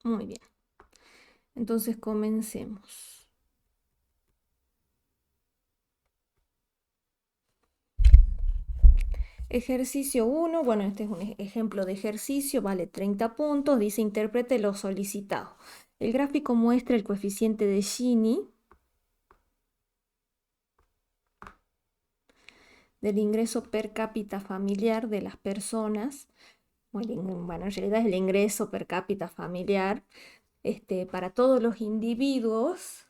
Muy bien. Entonces comencemos. Ejercicio 1, bueno, este es un ejemplo de ejercicio, vale 30 puntos, dice interprete lo solicitado. El gráfico muestra el coeficiente de Gini del ingreso per cápita familiar de las personas. Bueno, en realidad es el ingreso per cápita familiar para todos los individuos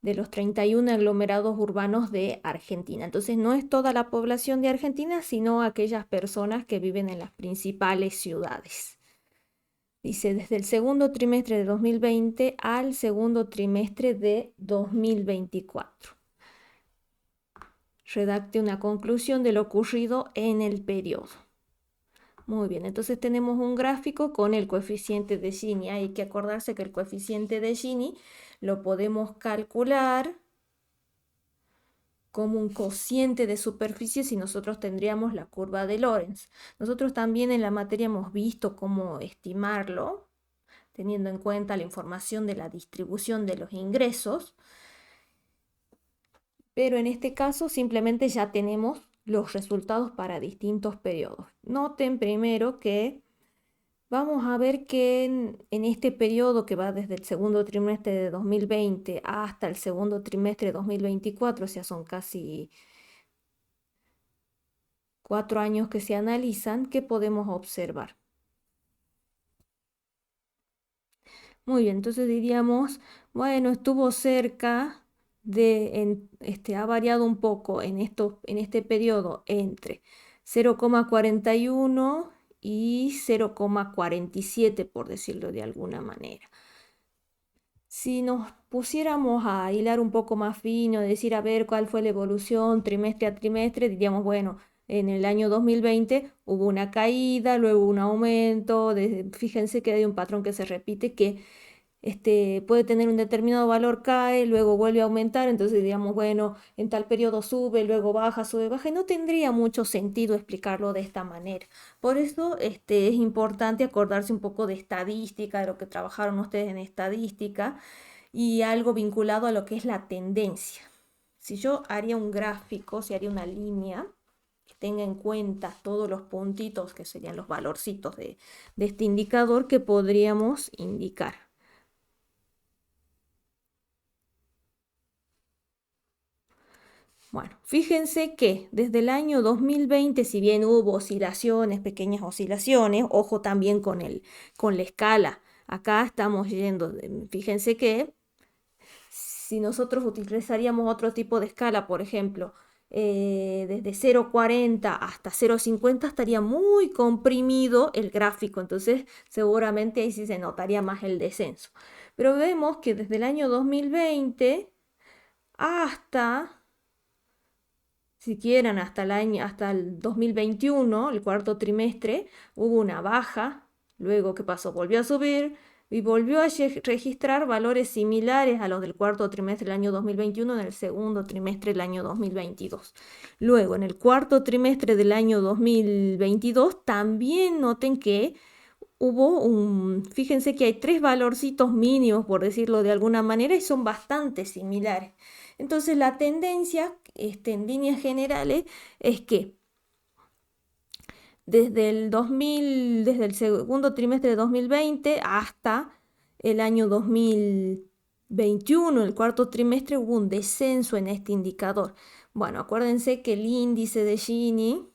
de los 31 aglomerados urbanos de Argentina. Entonces no es toda la población de Argentina, sino aquellas personas que viven en las principales ciudades. Dice, desde el segundo trimestre de 2020 al segundo trimestre de 2024. Redacte una conclusión de lo ocurrido en el periodo. Muy bien, entonces tenemos un gráfico con el coeficiente de Gini. Hay que acordarse que el coeficiente de Gini lo podemos calcular como un cociente de superficie si nosotros tendríamos la curva de Lorentz. Nosotros también en la materia hemos visto cómo estimarlo, teniendo en cuenta la información de la distribución de los ingresos, pero en este caso simplemente ya tenemos los resultados para distintos periodos. Noten primero que vamos a ver que en este periodo que va desde el segundo trimestre de 2020 hasta el segundo trimestre de 2024, o sea, son casi 4 años que se analizan, ¿qué podemos observar? Muy bien, entonces diríamos, bueno, estuvo cerca ha variado un poco en este periodo entre 0,41 y 0,47, por decirlo de alguna manera. Si nos pusiéramos a hilar un poco más fino, decir a ver cuál fue la evolución trimestre a trimestre, diríamos, bueno, en el año 2020 hubo una caída, luego un aumento, fíjense que hay un patrón que se repite que puede tener un determinado valor, cae, luego vuelve a aumentar, entonces digamos, bueno, en tal periodo sube, baja, y no tendría mucho sentido explicarlo de esta manera. Por eso es importante acordarse un poco de estadística, de lo que trabajaron ustedes en estadística y algo vinculado a lo que es la tendencia. Si yo haría un gráfico, si haría una línea que tenga en cuenta todos los puntitos que serían los valorcitos de este indicador que podríamos indicar. Bueno, fíjense que desde el año 2020, si bien hubo oscilaciones, pequeñas oscilaciones, ojo también con la escala. Acá estamos yendo, fíjense que si nosotros utilizaríamos otro tipo de escala, por ejemplo, desde 0,40 hasta 0,50 estaría muy comprimido el gráfico, entonces seguramente ahí sí se notaría más el descenso. Pero vemos que desde el año 2020 hasta si quieren, hasta el 2021, el cuarto trimestre, hubo una baja. Luego, ¿qué pasó? Volvió a subir y volvió a registrar valores similares a los del cuarto trimestre del año 2021 en el segundo trimestre del año 2022. Luego, en el cuarto trimestre del año 2022, también noten que fíjense que hay tres valorcitos mínimos, por decirlo de alguna manera, y son bastante similares. Entonces la tendencia, en líneas generales, es que desde el segundo trimestre de 2020 hasta el año 2021, el cuarto trimestre, hubo un descenso en este indicador. Bueno, acuérdense que el índice de Gini,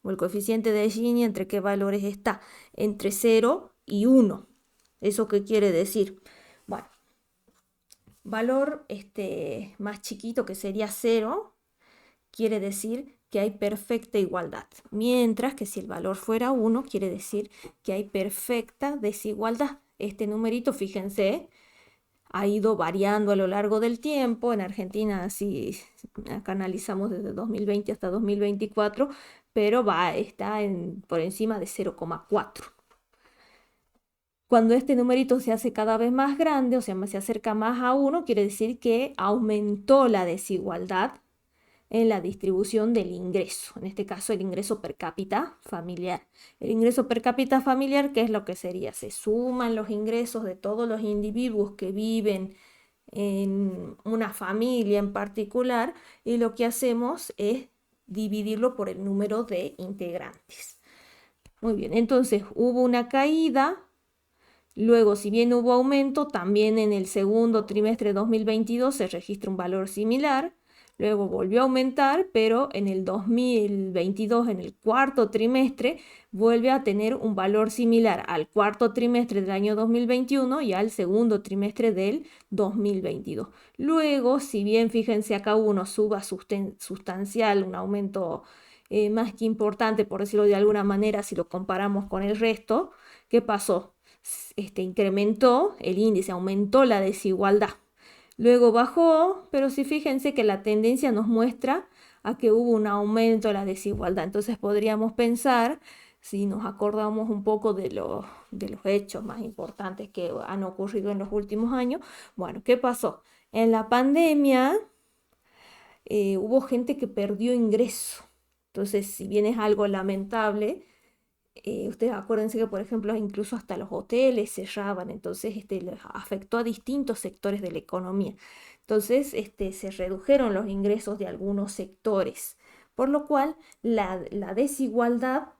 o el coeficiente de Gini, ¿entre qué valores está? Entre 0 y 1. ¿Eso qué quiere decir? Bueno, valor más chiquito que sería 0 quiere decir que hay perfecta igualdad, mientras que si el valor fuera 1 quiere decir que hay perfecta desigualdad. Este numerito, fíjense, ha ido variando a lo largo del tiempo. En Argentina, sí, acá analizamos desde 2020 hasta 2024, pero está por encima de 0,4. Cuando este numerito se hace cada vez más grande, o sea, se acerca más a 1, quiere decir que aumentó la desigualdad en la distribución del ingreso, en este caso el ingreso per cápita familiar. El ingreso per cápita familiar, ¿qué es lo que sería? Se suman los ingresos de todos los individuos que viven en una familia en particular y lo que hacemos es dividirlo por el número de integrantes. Muy bien, entonces hubo una caída. Luego, si bien hubo aumento, también en el segundo trimestre de 2022 se registra un valor similar. Luego volvió a aumentar, pero en el 2022, en el cuarto trimestre, vuelve a tener un valor similar al cuarto trimestre del año 2021 y al segundo trimestre del 2022. Luego, si bien fíjense acá hubo una suba sustancial, un aumento más que importante, por decirlo de alguna manera, si lo comparamos con el resto, ¿qué pasó? Incrementó el índice, aumentó la desigualdad. Luego bajó, pero sí fíjense que la tendencia nos muestra a que hubo un aumento de la desigualdad. Entonces podríamos pensar, si nos acordamos un poco de los hechos más importantes que han ocurrido en los últimos años, bueno, ¿qué pasó? En la pandemia hubo gente que perdió ingreso. Entonces, si bien es algo lamentable, ustedes acuérdense que, por ejemplo, incluso hasta los hoteles cerraban, entonces les afectó a distintos sectores de la economía. Entonces, se redujeron los ingresos de algunos sectores, por lo cual la desigualdad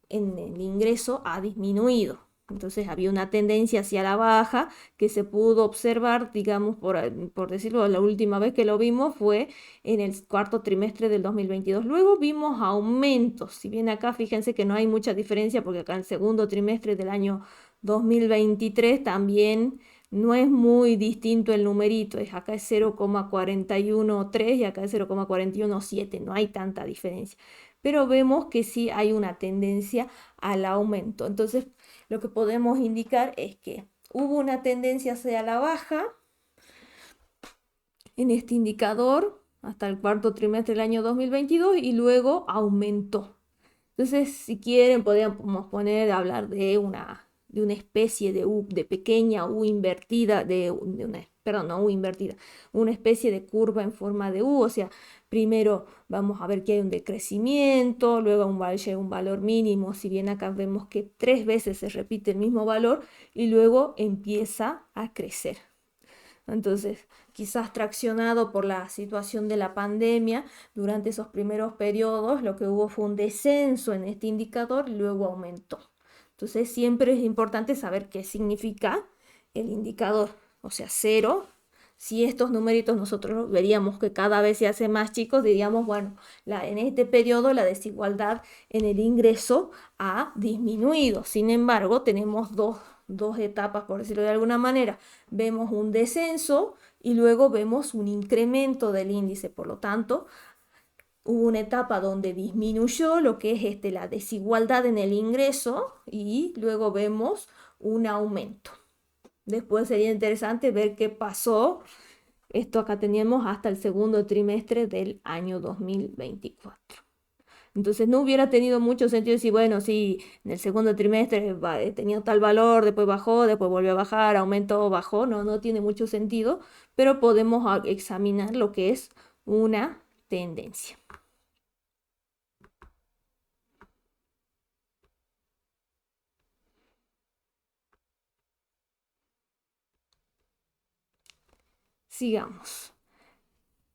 en el ingreso ha disminuido. Entonces había una tendencia hacia la baja que se pudo observar, digamos, por decirlo, la última vez que lo vimos fue en el cuarto trimestre del 2022. Luego vimos aumentos, si bien acá fíjense que no hay mucha diferencia porque acá en el segundo trimestre del año 2023 también no es muy distinto el numerito, acá es 0,413 y acá es 0,417, no hay tanta diferencia. Pero vemos que sí hay una tendencia al aumento. Entonces, lo que podemos indicar es que hubo una tendencia hacia la baja en este indicador hasta el cuarto trimestre del año 2022 y luego aumentó. Entonces, si quieren, podríamos hablar de una especie de U, de pequeña U invertida, perdón, no U invertida, una especie de curva en forma de U, o sea, primero vamos a ver que hay un decrecimiento, luego llega un valor mínimo, si bien acá vemos que 3 veces se repite el mismo valor y luego empieza a crecer. Entonces, quizás traccionado por la situación de la pandemia, durante esos primeros periodos lo que hubo fue un descenso en este indicador y luego aumentó. Entonces, siempre es importante saber qué significa el indicador, o sea, cero. Si estos numeritos nosotros veríamos que cada vez se hace más chicos, diríamos, bueno, en este periodo la desigualdad en el ingreso ha disminuido. Sin embargo, tenemos dos etapas, por decirlo de alguna manera. Vemos un descenso y luego vemos un incremento del índice. Por lo tanto, hubo una etapa donde disminuyó lo que es la desigualdad en el ingreso y luego vemos un aumento. Después sería interesante ver qué pasó. Esto acá teníamos hasta el segundo trimestre del año 2024. Entonces no hubiera tenido mucho sentido decir, bueno, sí, en el segundo trimestre tenía tal valor, después bajó, después volvió a bajar, aumentó, bajó, no tiene mucho sentido, pero podemos examinar lo que es una tendencia. Sigamos.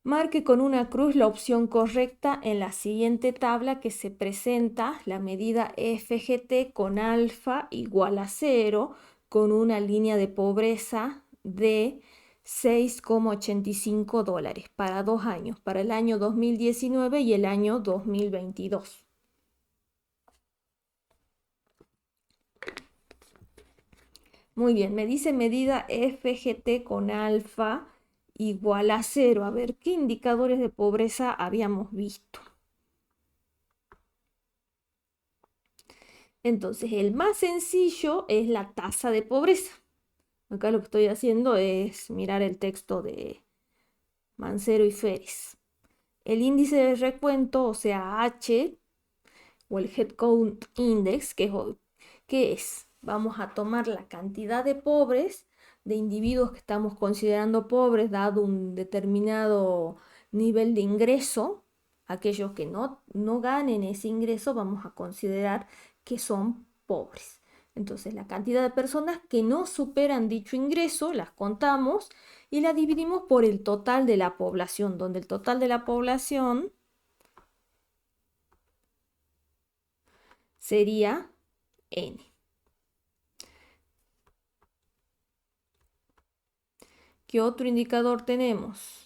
Marque con una cruz la opción correcta en la siguiente tabla que se presenta la medida FGT con alfa igual a 0 con una línea de pobreza de $6,85 para 2 años, para el año 2019 y el año 2022. Muy bien, me dice medida FGT con alfa igual a 0. A ver, ¿qué indicadores de pobreza habíamos visto? Entonces, el más sencillo es la tasa de pobreza. Acá lo que estoy haciendo es mirar el texto de Mancero y Férez. El índice de recuento, o sea, H, o el Headcount Index, ¿qué es? Vamos a tomar la cantidad de pobres, de individuos que estamos considerando pobres, dado un determinado nivel de ingreso, aquellos que no ganen ese ingreso, vamos a considerar que son pobres. Entonces, la cantidad de personas que no superan dicho ingreso, las contamos y la dividimos por el total de la población, donde el total de la población sería N. ¿Qué otro indicador tenemos?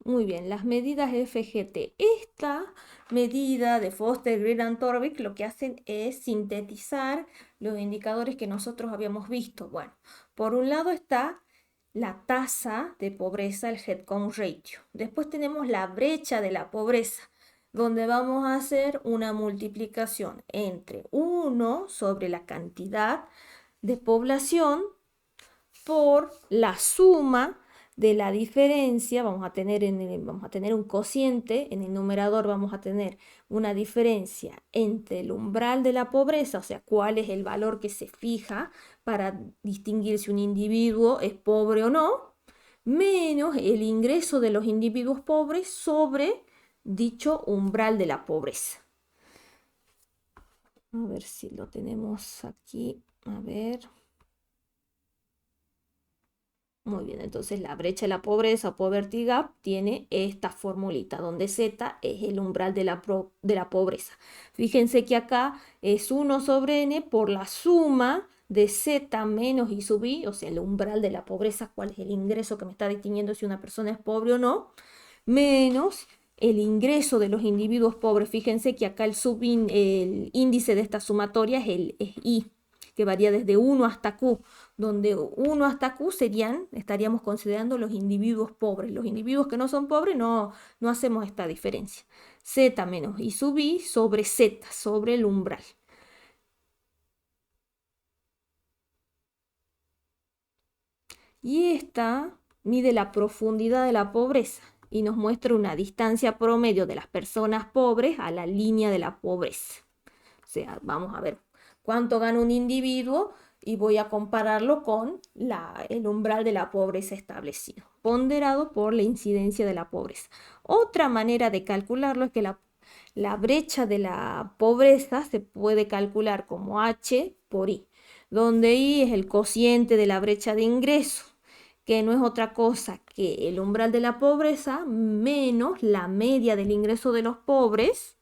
Muy bien, las medidas FGT. Esta medida de Foster, Greer and Torvik lo que hacen es sintetizar los indicadores que nosotros habíamos visto. Bueno, por un lado está la tasa de pobreza, el headcount ratio. Después tenemos la brecha de la pobreza, donde vamos a hacer una multiplicación entre 1 sobre la cantidad de población por la suma de la diferencia. Vamos a tener un cociente, en el numerador vamos a tener una diferencia entre el umbral de la pobreza, o sea, cuál es el valor que se fija para distinguir si un individuo es pobre o no, menos el ingreso de los individuos pobres sobre dicho umbral de la pobreza. A ver si lo tenemos aquí. A ver. Muy bien, entonces la brecha de la pobreza o poverty gap tiene esta formulita, donde Z es el umbral de la pobreza. Fíjense que acá es 1 sobre N por la suma de Z menos I sub I, o sea, el umbral de la pobreza, cuál es el ingreso que me está distinguiendo si una persona es pobre o no, menos el ingreso de los individuos pobres. Fíjense que acá el índice de esta sumatoria es I, que varía desde 1 hasta Q, donde 1 hasta Q estaríamos considerando los individuos pobres. Los individuos que no son pobres no hacemos esta diferencia. Z menos I sub I sobre Z, sobre el umbral. Y esta mide la profundidad de la pobreza y nos muestra una distancia promedio de las personas pobres a la línea de la pobreza. O sea, vamos a ver cuánto gana un individuo y voy a compararlo con el umbral de la pobreza establecido, ponderado por la incidencia de la pobreza. Otra manera de calcularlo es que la brecha de la pobreza se puede calcular como H por I, donde I es el cociente de la brecha de ingreso, que no es otra cosa que el umbral de la pobreza menos la media del ingreso de los pobres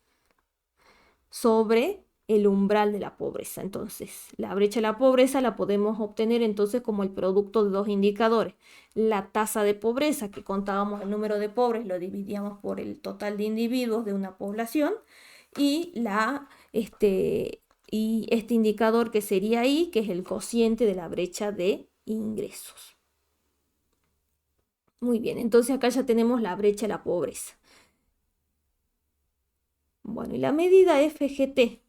sobre el umbral de la pobreza. Entonces, la brecha de la pobreza la podemos obtener entonces como el producto de dos indicadores. La tasa de pobreza, que contábamos el número de pobres, lo dividíamos por el total de individuos de una población, y este indicador que sería I, que es el cociente de la brecha de ingresos. Muy bien, entonces acá ya tenemos la brecha de la pobreza. Bueno, y la medida FGT.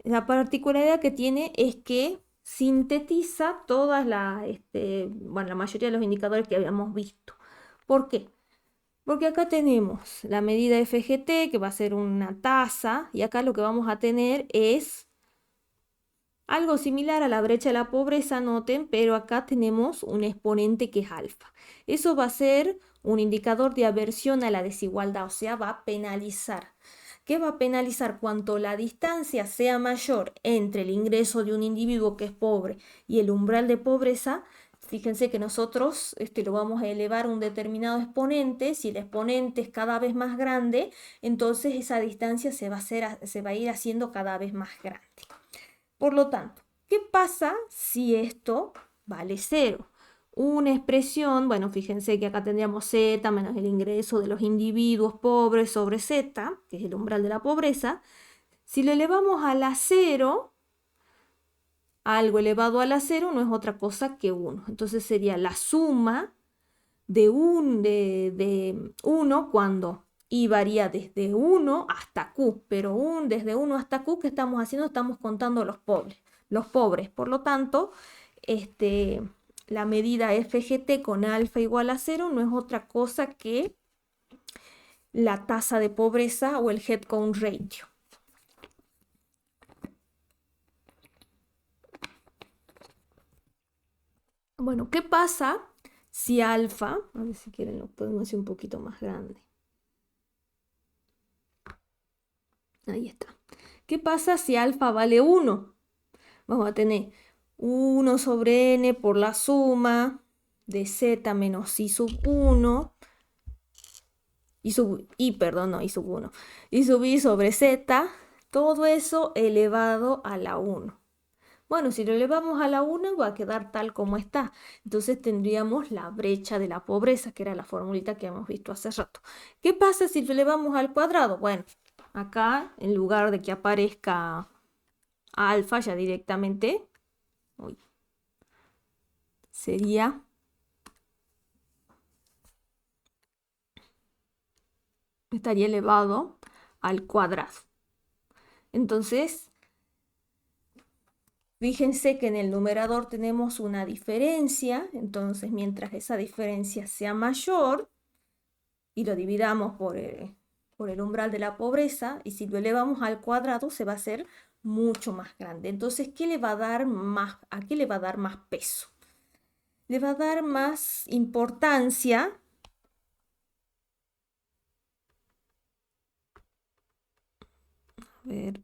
La particularidad que tiene es que sintetiza la mayoría de los indicadores que habíamos visto. ¿Por qué? Porque acá tenemos la medida FGT, que va a ser una tasa, y acá lo que vamos a tener es algo similar a la brecha de la pobreza, noten, pero acá tenemos un exponente que es alfa. Eso va a ser un indicador de aversión a la desigualdad, o sea, va a penalizar. ¿Qué va a penalizar? Cuanto la distancia sea mayor entre el ingreso de un individuo que es pobre y el umbral de pobreza. Fíjense que nosotros lo vamos a elevar a un determinado exponente. Si el exponente es cada vez más grande, entonces esa distancia se va a ir haciendo cada vez más grande. Por lo tanto, ¿qué pasa si esto vale 0? Una expresión, bueno, fíjense que acá tendríamos Z menos el ingreso de los individuos pobres sobre Z, que es el umbral de la pobreza. Si lo elevamos a la 0, algo elevado a la 0 no es otra cosa que 1. Entonces sería la suma de 1 cuando I varía desde 1 hasta Q, pero desde 1 hasta Q, ¿qué estamos haciendo? Estamos contando los pobres. Por lo tanto, la medida FGT con alfa igual a 0 no es otra cosa que la tasa de pobreza o el headcount ratio. Bueno, ¿qué pasa si alfa, a ver si quieren lo podemos hacer un poquito más grande? Ahí está. ¿Qué pasa si alfa vale 1? Vamos a tener 1 sobre n por la suma de z menos i sub 1, perdón, no, i sub 1, i sub i sobre z, todo eso elevado a la 1. Bueno, si lo elevamos a la 1 va a quedar tal como está. Entonces tendríamos la brecha de la pobreza, que era la formulita que hemos visto hace rato. ¿Qué pasa si lo elevamos al cuadrado? Bueno, acá en lugar de que aparezca alfa ya directamente, uy, sería estaría elevado al cuadrado. Entonces, fíjense que en el numerador tenemos una diferencia, entonces mientras esa diferencia sea mayor y lo dividamos por el umbral de la pobreza, y si lo elevamos al cuadrado se va a hacer mucho más grande. Entonces, ¿qué le va a dar más? ¿A qué le va a dar más peso? Le va a dar más importancia. A ver.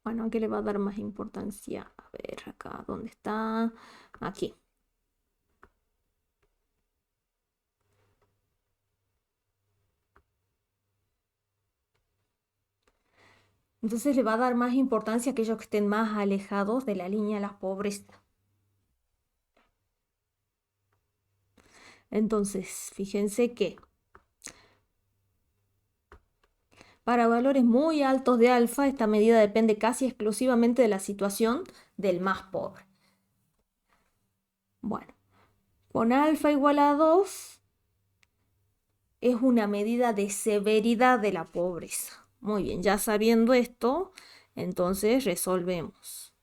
Bueno, ¿a qué le va a dar más importancia? A ver, acá, ¿dónde está? Aquí. Entonces le va a dar más importancia a aquellos que estén más alejados de la línea de la pobreza. Entonces, fíjense que para valores muy altos de alfa, esta medida depende casi exclusivamente de la situación del más pobre. Bueno, con alfa igual a 2 es una medida de severidad de la pobreza. Muy bien, ya sabiendo esto, entonces resolvemos.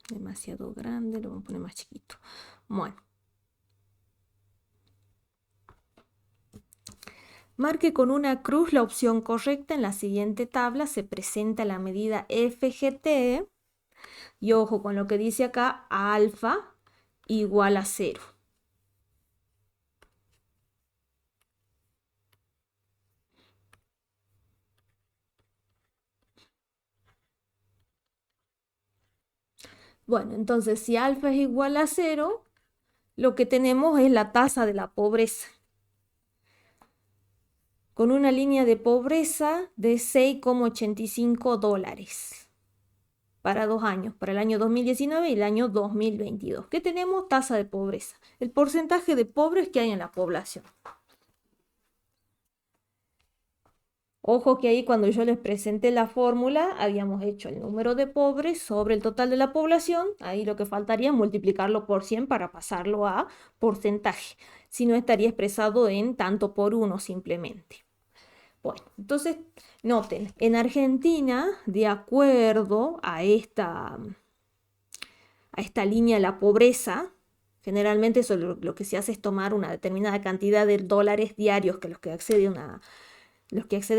Demasiado grande, lo vamos a poner más chiquito. Bueno. Marque con una cruz la opción correcta. En la siguiente tabla se presenta la medida FGT. Y ojo con lo que dice acá, alfa igual a 0. Bueno, entonces si alfa es igual a 0, lo que tenemos es la tasa de la pobreza, con una línea de pobreza de 6,85 dólares para 2 años, para el año 2019 y el año 2022. ¿Qué tenemos? Tasa de pobreza, el porcentaje de pobres que hay en la población. Ojo que ahí cuando yo les presenté la fórmula habíamos hecho el número de pobres sobre el total de la población. Ahí lo que faltaría es multiplicarlo por 100 para pasarlo a porcentaje. Si no, estaría expresado en tanto por uno simplemente. Bueno, entonces noten, en Argentina, de acuerdo a esta línea de la pobreza, generalmente eso lo que se hace es tomar una determinada cantidad de dólares diarios que los que acceden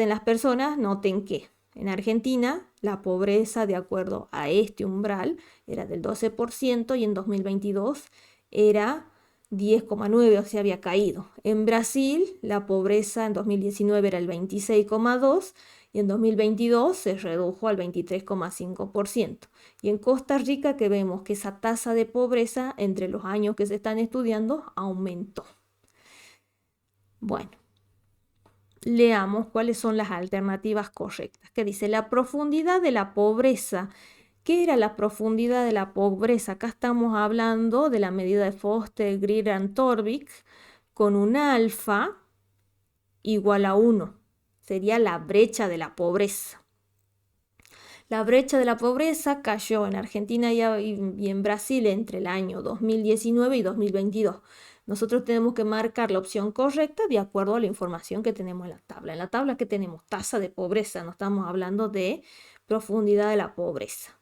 las personas. Noten que en Argentina la pobreza, de acuerdo a este umbral, era del 12% y en 2022 era 10,9%, o sea, había caído. En Brasil la pobreza en 2019 era el 26,2% y en 2022 se redujo al 23,5%. Y en Costa Rica que vemos que esa tasa de pobreza entre los años que se están estudiando aumentó. Bueno. Leamos cuáles son las alternativas correctas. ¿Qué dice? La profundidad de la pobreza. ¿Qué era la profundidad de la pobreza? Acá estamos hablando de la medida de Foster, Greer and Torvik con un alfa igual a 1. Sería la brecha de la pobreza. La brecha de la pobreza cayó en Argentina y en Brasil entre el año 2019 y 2022. Nosotros tenemos que marcar la opción correcta de acuerdo a la información que tenemos en la tabla. En la tabla que tenemos tasa de pobreza, no estamos hablando de profundidad de la pobreza.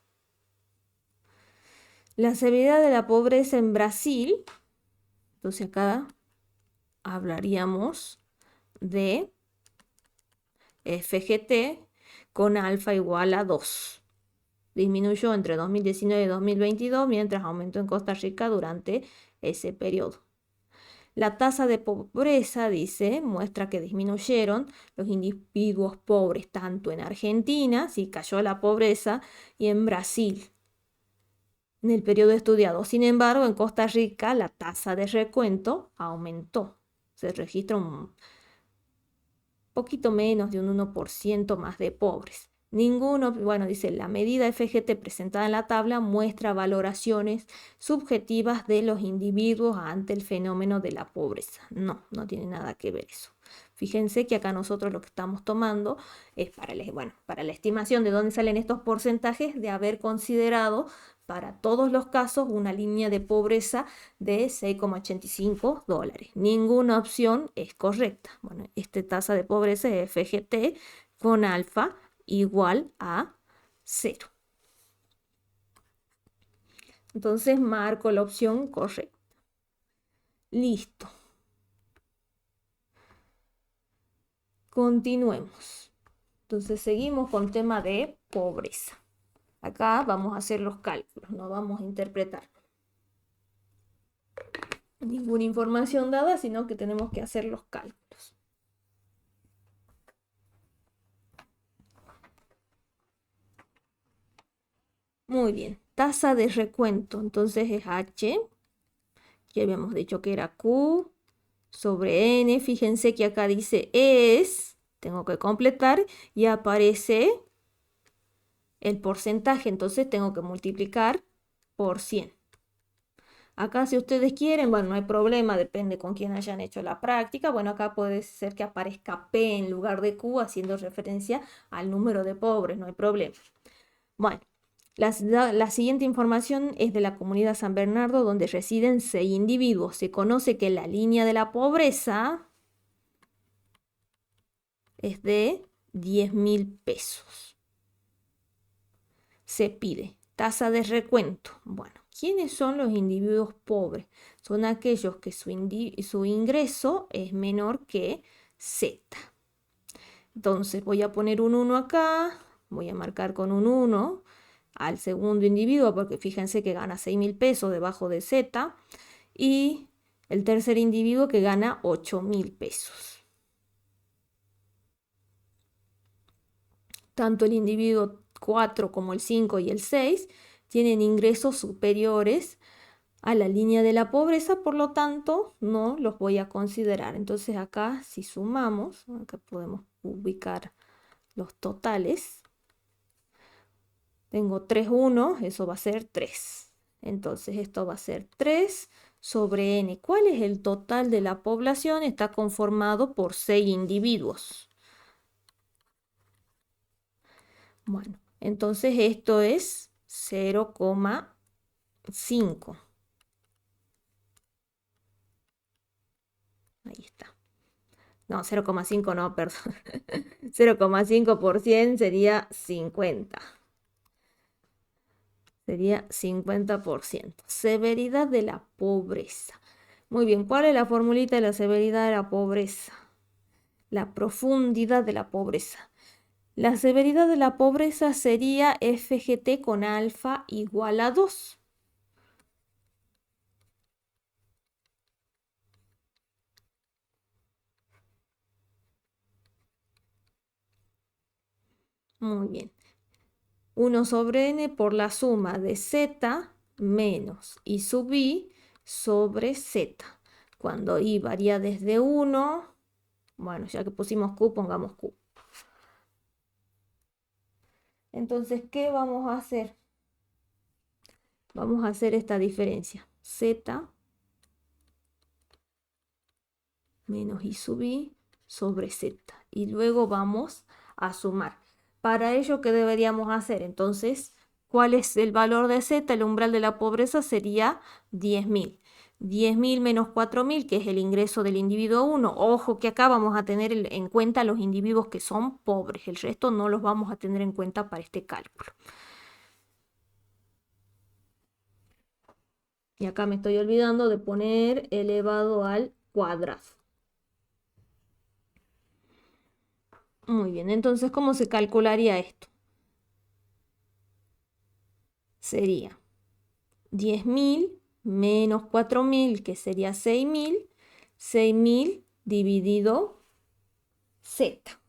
La severidad de la pobreza en Brasil, entonces acá hablaríamos de FGT con alfa igual a 2. Disminuyó entre 2019 y 2022, mientras aumentó en Costa Rica durante ese periodo. La tasa de pobreza, dice, muestra que disminuyeron los individuos pobres tanto en Argentina, sí cayó la pobreza, y en Brasil en el periodo estudiado. Sin embargo, en Costa Rica la tasa de recuento aumentó. Se registra un poquito menos de un 1% más de pobres. Ninguno, bueno, dice, la medida FGT presentada en la tabla muestra valoraciones subjetivas de los individuos ante el fenómeno de la pobreza. No, no tiene nada que ver eso. Fíjense que acá nosotros lo que estamos tomando es para la estimación de dónde salen estos porcentajes de haber considerado para todos los casos una línea de pobreza de $6,85. Ninguna opción es correcta. Bueno, esta tasa de pobreza es FGT con alfa igual a 0. Entonces marco la opción correcta. Listo. Continuemos. Entonces seguimos con tema de pobreza. Acá vamos a hacer los cálculos, no vamos a interpretar ninguna información dada, sino que tenemos que hacer los cálculos. Muy bien, tasa de recuento, entonces es H, ya habíamos dicho que era Q sobre N, fíjense que acá dice es, tengo que completar y aparece el porcentaje, entonces tengo que multiplicar por 100. Acá si ustedes quieren, bueno, no hay problema, depende con quién hayan hecho la práctica. Bueno, acá puede ser que aparezca P en lugar de Q, haciendo referencia al número de pobres, no hay problema. Bueno, la siguiente información es de la comunidad San Bernardo, donde residen 6 individuos. Se conoce que la línea de la pobreza es de 10.000 pesos. Se pide tasa de recuento. Bueno, ¿quiénes son los individuos pobres? Son aquellos que su ingreso es menor que Z. Entonces voy a poner un 1 acá, voy a marcar con un 1 al segundo individuo, porque fíjense que gana 6.000 pesos debajo de Z, y el tercer individuo que gana 8.000 pesos. Tanto el individuo 4 como el 5 y el 6 tienen ingresos superiores a la línea de la pobreza, por lo tanto no los voy a considerar. Entonces acá si sumamos, acá podemos ubicar los totales. Tengo 3 1, eso va a ser 3. Entonces esto va a ser 3 sobre n. ¿Cuál es el total de la población? Está conformado por 6 individuos. Bueno, entonces esto es 0,5. Ahí está. No, 0,5 no, perdón. 0,5% sería 50. Sería 50%. Severidad de la pobreza. Muy bien, ¿cuál es la formulita de la severidad de la pobreza? La profundidad de la pobreza. La severidad de la pobreza sería FGT con alfa igual a 2. Muy bien. 1 sobre n por la suma de z menos i sub i sobre z. Cuando i varía desde 1, bueno, ya que pusimos q, pongamos q. Entonces, ¿qué vamos a hacer? Vamos a hacer esta diferencia. Z menos i sub i sobre z. Y luego vamos a sumar. Para ello, ¿qué deberíamos hacer? Entonces, ¿Cuál es el valor de Z? El umbral de la pobreza sería 10.000. 10.000 menos 4.000, que es el ingreso del individuo 1. Ojo que acá vamos a tener en cuenta los individuos que son pobres. El resto no los vamos a tener en cuenta para este cálculo. Y acá me estoy olvidando de poner elevado al cuadrado. Muy bien, entonces, ¿cómo se calcularía esto? Sería 10.000 menos 4.000, que sería 6.000. 6.000 dividido Z.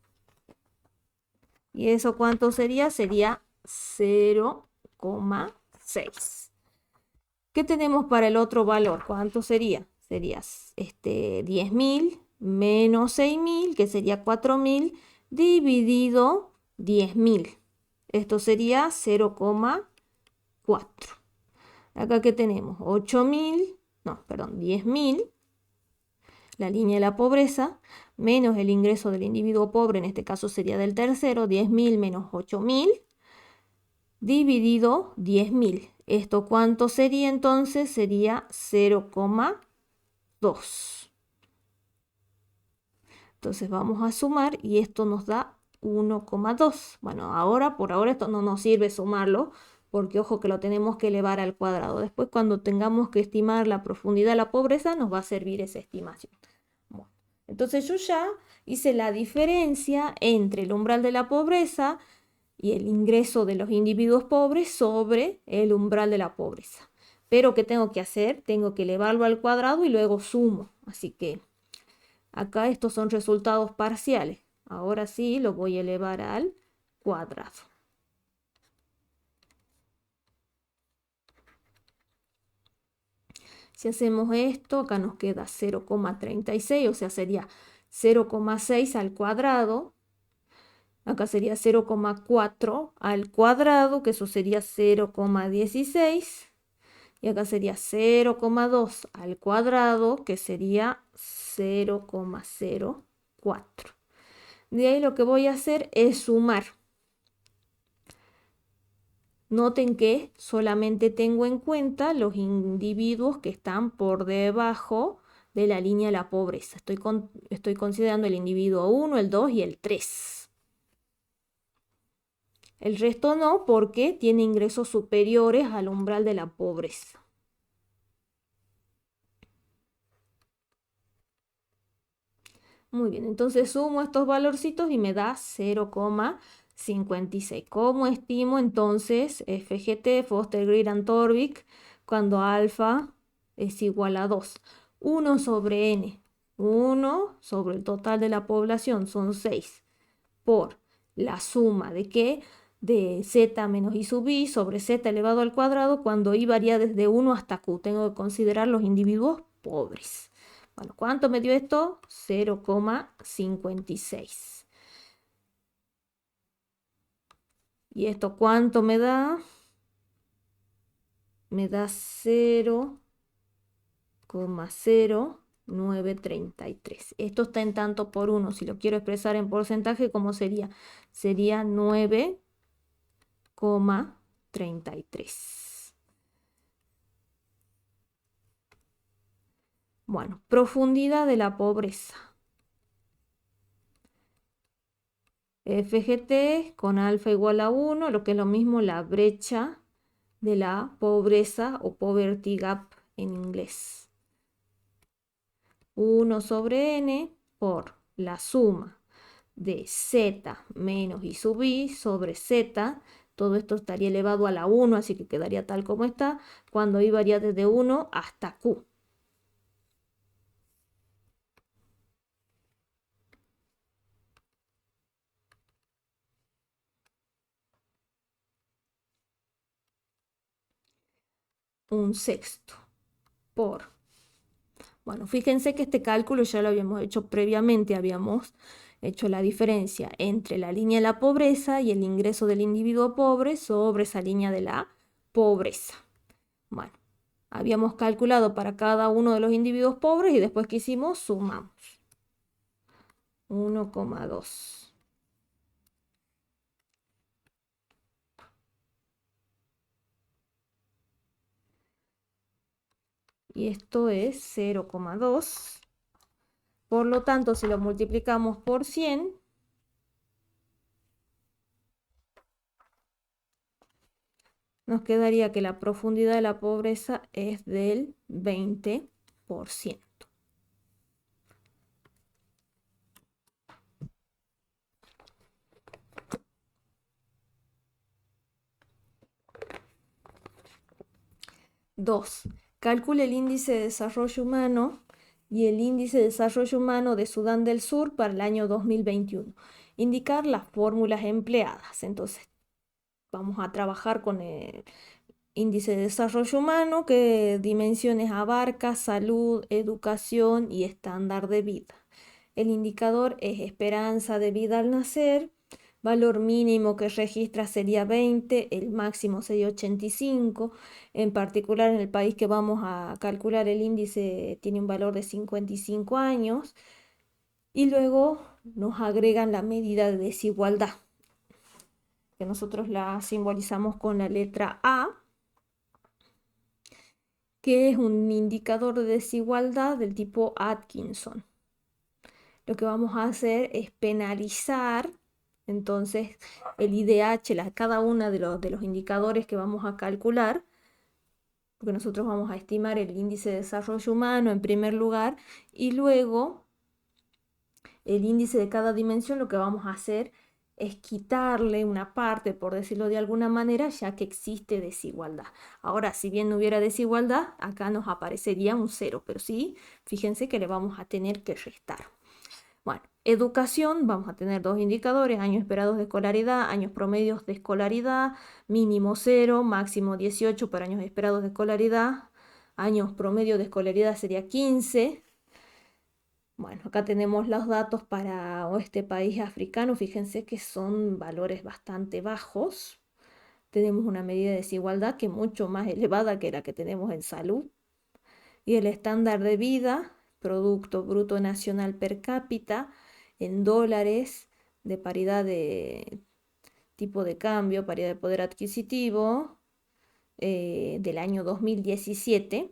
¿Y eso cuánto sería? Sería 0,6. ¿Qué tenemos para el otro valor? ¿Cuánto sería? Sería 10.000 menos 6.000, que sería 4.000, dividido 10.000. Esto sería 0,4. Acá que tenemos 8.000, no, perdón, 10.000, la línea de la pobreza, menos el ingreso del individuo pobre, en este caso sería del tercero, 10.000 menos 8.000, dividido 10.000. ¿Esto cuánto sería entonces? Sería 0,2. Entonces vamos a sumar y esto nos da 1,2. Bueno, por ahora esto no nos sirve sumarlo, porque ojo que lo tenemos que elevar al cuadrado. Después cuando tengamos que estimar la profundidad de la pobreza nos va a servir esa estimación. Bueno, entonces yo ya hice la diferencia entre el umbral de la pobreza y el ingreso de los individuos pobres sobre el umbral de la pobreza. Pero ¿qué tengo que hacer? Tengo que elevarlo al cuadrado y luego sumo. Así que acá estos son resultados parciales. Ahora sí lo voy a elevar al cuadrado. Si hacemos esto, acá nos queda 0,36, o sea, sería 0,6 al cuadrado. Acá sería 0,4 al cuadrado, que eso sería 0,16. Y acá sería 0,2 al cuadrado, que sería 0,04. De ahí lo que voy a hacer es sumar. Noten que solamente tengo en cuenta los individuos que están por debajo de la línea de la pobreza. Estoy considerando el individuo 1, el 2 y el 3. El resto no, porque tiene ingresos superiores al umbral de la pobreza. Muy bien, entonces sumo estos valorcitos y me da 0,56. ¿Cómo estimo entonces FGT, Foster, Greer and Torvik, cuando alfa es igual a 2? 1 sobre n, 1 sobre el total de la población, son 6, por la suma de qué? De z menos i sub i sobre z elevado al cuadrado, cuando i varía desde 1 hasta q. Tengo que considerar los individuos pobres. Bueno, ¿cuánto me dio esto? 0,56. ¿Y esto cuánto me da? Me da 0,0933. Esto está en tanto por 1. Si lo quiero expresar en porcentaje, ¿cómo sería? Sería 9,33. Bueno, profundidad de la pobreza. FGT con alfa igual a 1, lo que es lo mismo la brecha de la pobreza o poverty gap en inglés. 1 sobre n por la suma de z menos i sub i sobre z. Todo esto estaría elevado a la 1, así que quedaría tal como está, cuando i varía desde 1 hasta q. Un sexto por... Bueno, fíjense que este cálculo ya lo habíamos hecho previamente, habíamos hecho la diferencia entre la línea de la pobreza y el ingreso del individuo pobre sobre esa línea de la pobreza. Bueno, habíamos calculado para cada uno de los individuos pobres y después que hicimos, sumamos. 1,2. y esto es 0,2. Por lo tanto, si lo multiplicamos por 100, nos quedaría que la profundidad de la pobreza es del 20%. Dos, calcule el índice de desarrollo humano y el índice de desarrollo humano de Sudán del Sur para el año 2021. Indicar las fórmulas empleadas. Entonces, vamos a trabajar con el índice de desarrollo humano, que dimensiones abarca, salud, educación y estándar de vida. El indicador es esperanza de vida al nacer. Valor mínimo que registra sería 20, el máximo sería 85. En particular, en el país que vamos a calcular, el índice tiene un valor de 55 años. Y luego nos agregan la medida de desigualdad, que nosotros la simbolizamos con la letra A, que es un indicador de desigualdad del tipo Atkinson. Lo que vamos a hacer es penalizar entonces el IDH, cada uno de los indicadores que vamos a calcular, porque nosotros vamos a estimar el índice de desarrollo humano en primer lugar y luego el índice de cada dimensión. Lo que vamos a hacer es quitarle una parte, por decirlo de alguna manera, ya que existe desigualdad. Ahora, si bien no hubiera desigualdad, acá nos aparecería un 0, pero sí, fíjense que le vamos a tener que restar. Bueno, educación, vamos a tener dos indicadores: años esperados de escolaridad, años promedios de escolaridad, mínimo 0, máximo 18 para años esperados de escolaridad, años promedio de escolaridad sería 15. Bueno, acá tenemos los datos para este país africano. Fíjense que son valores bastante bajos. Tenemos una medida de desigualdad que es mucho más elevada que la que tenemos en salud. Y el estándar de vida, Producto Bruto Nacional Per cápita, en dólares, de paridad de tipo de cambio, paridad de poder adquisitivo, del año 2017.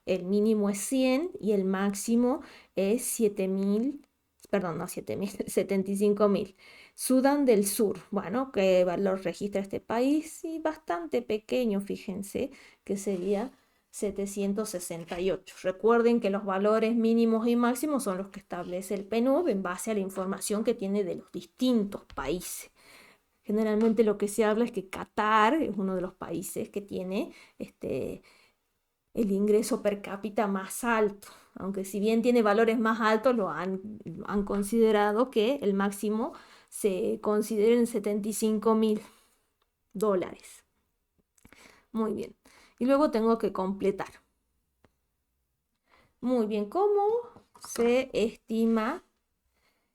El mínimo es 100 y el máximo es 7.000, perdón, no 7.000, 75.000. Sudán del Sur, bueno, ¿qué valor registra este país? Y bastante pequeño, fíjense, que sería 768. Recuerden que los valores mínimos y máximos son los que establece el PNUD en base a la información que tiene de los distintos países. Generalmente lo que se habla es que Qatar es uno de los países que tiene el ingreso per cápita más alto, aunque si bien tiene valores más altos, han considerado que el máximo se considera en 75.000 dólares. Muy bien. Y luego tengo que completar. Muy bien, ¿cómo se estima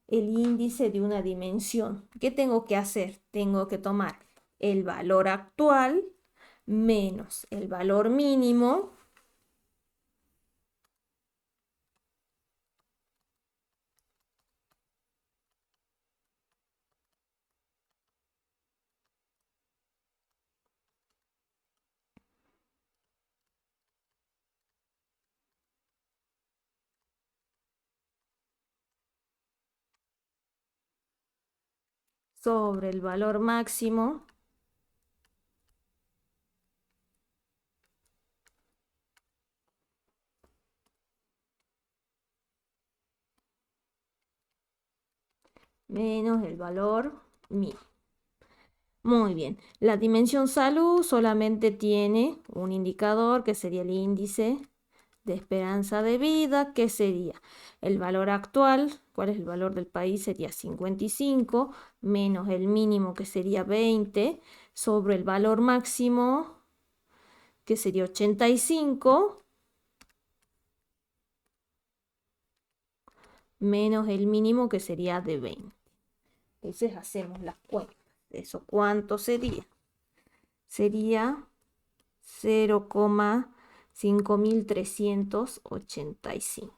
el índice de una dimensión? ¿Qué tengo que hacer? Tengo que tomar el valor actual menos el valor mínimo sobre el valor máximo menos el valor mínimo. Muy bien, la dimensión salud solamente tiene un indicador, que sería el índice de esperanza de vida, que sería el valor actual. ¿Cuál es el valor del país? Sería 55, menos el mínimo, que sería 20, sobre el valor máximo, que sería 85, menos el mínimo, que sería de 20. Entonces hacemos las cuentas. ¿Eso cuánto sería? Sería 0,5385.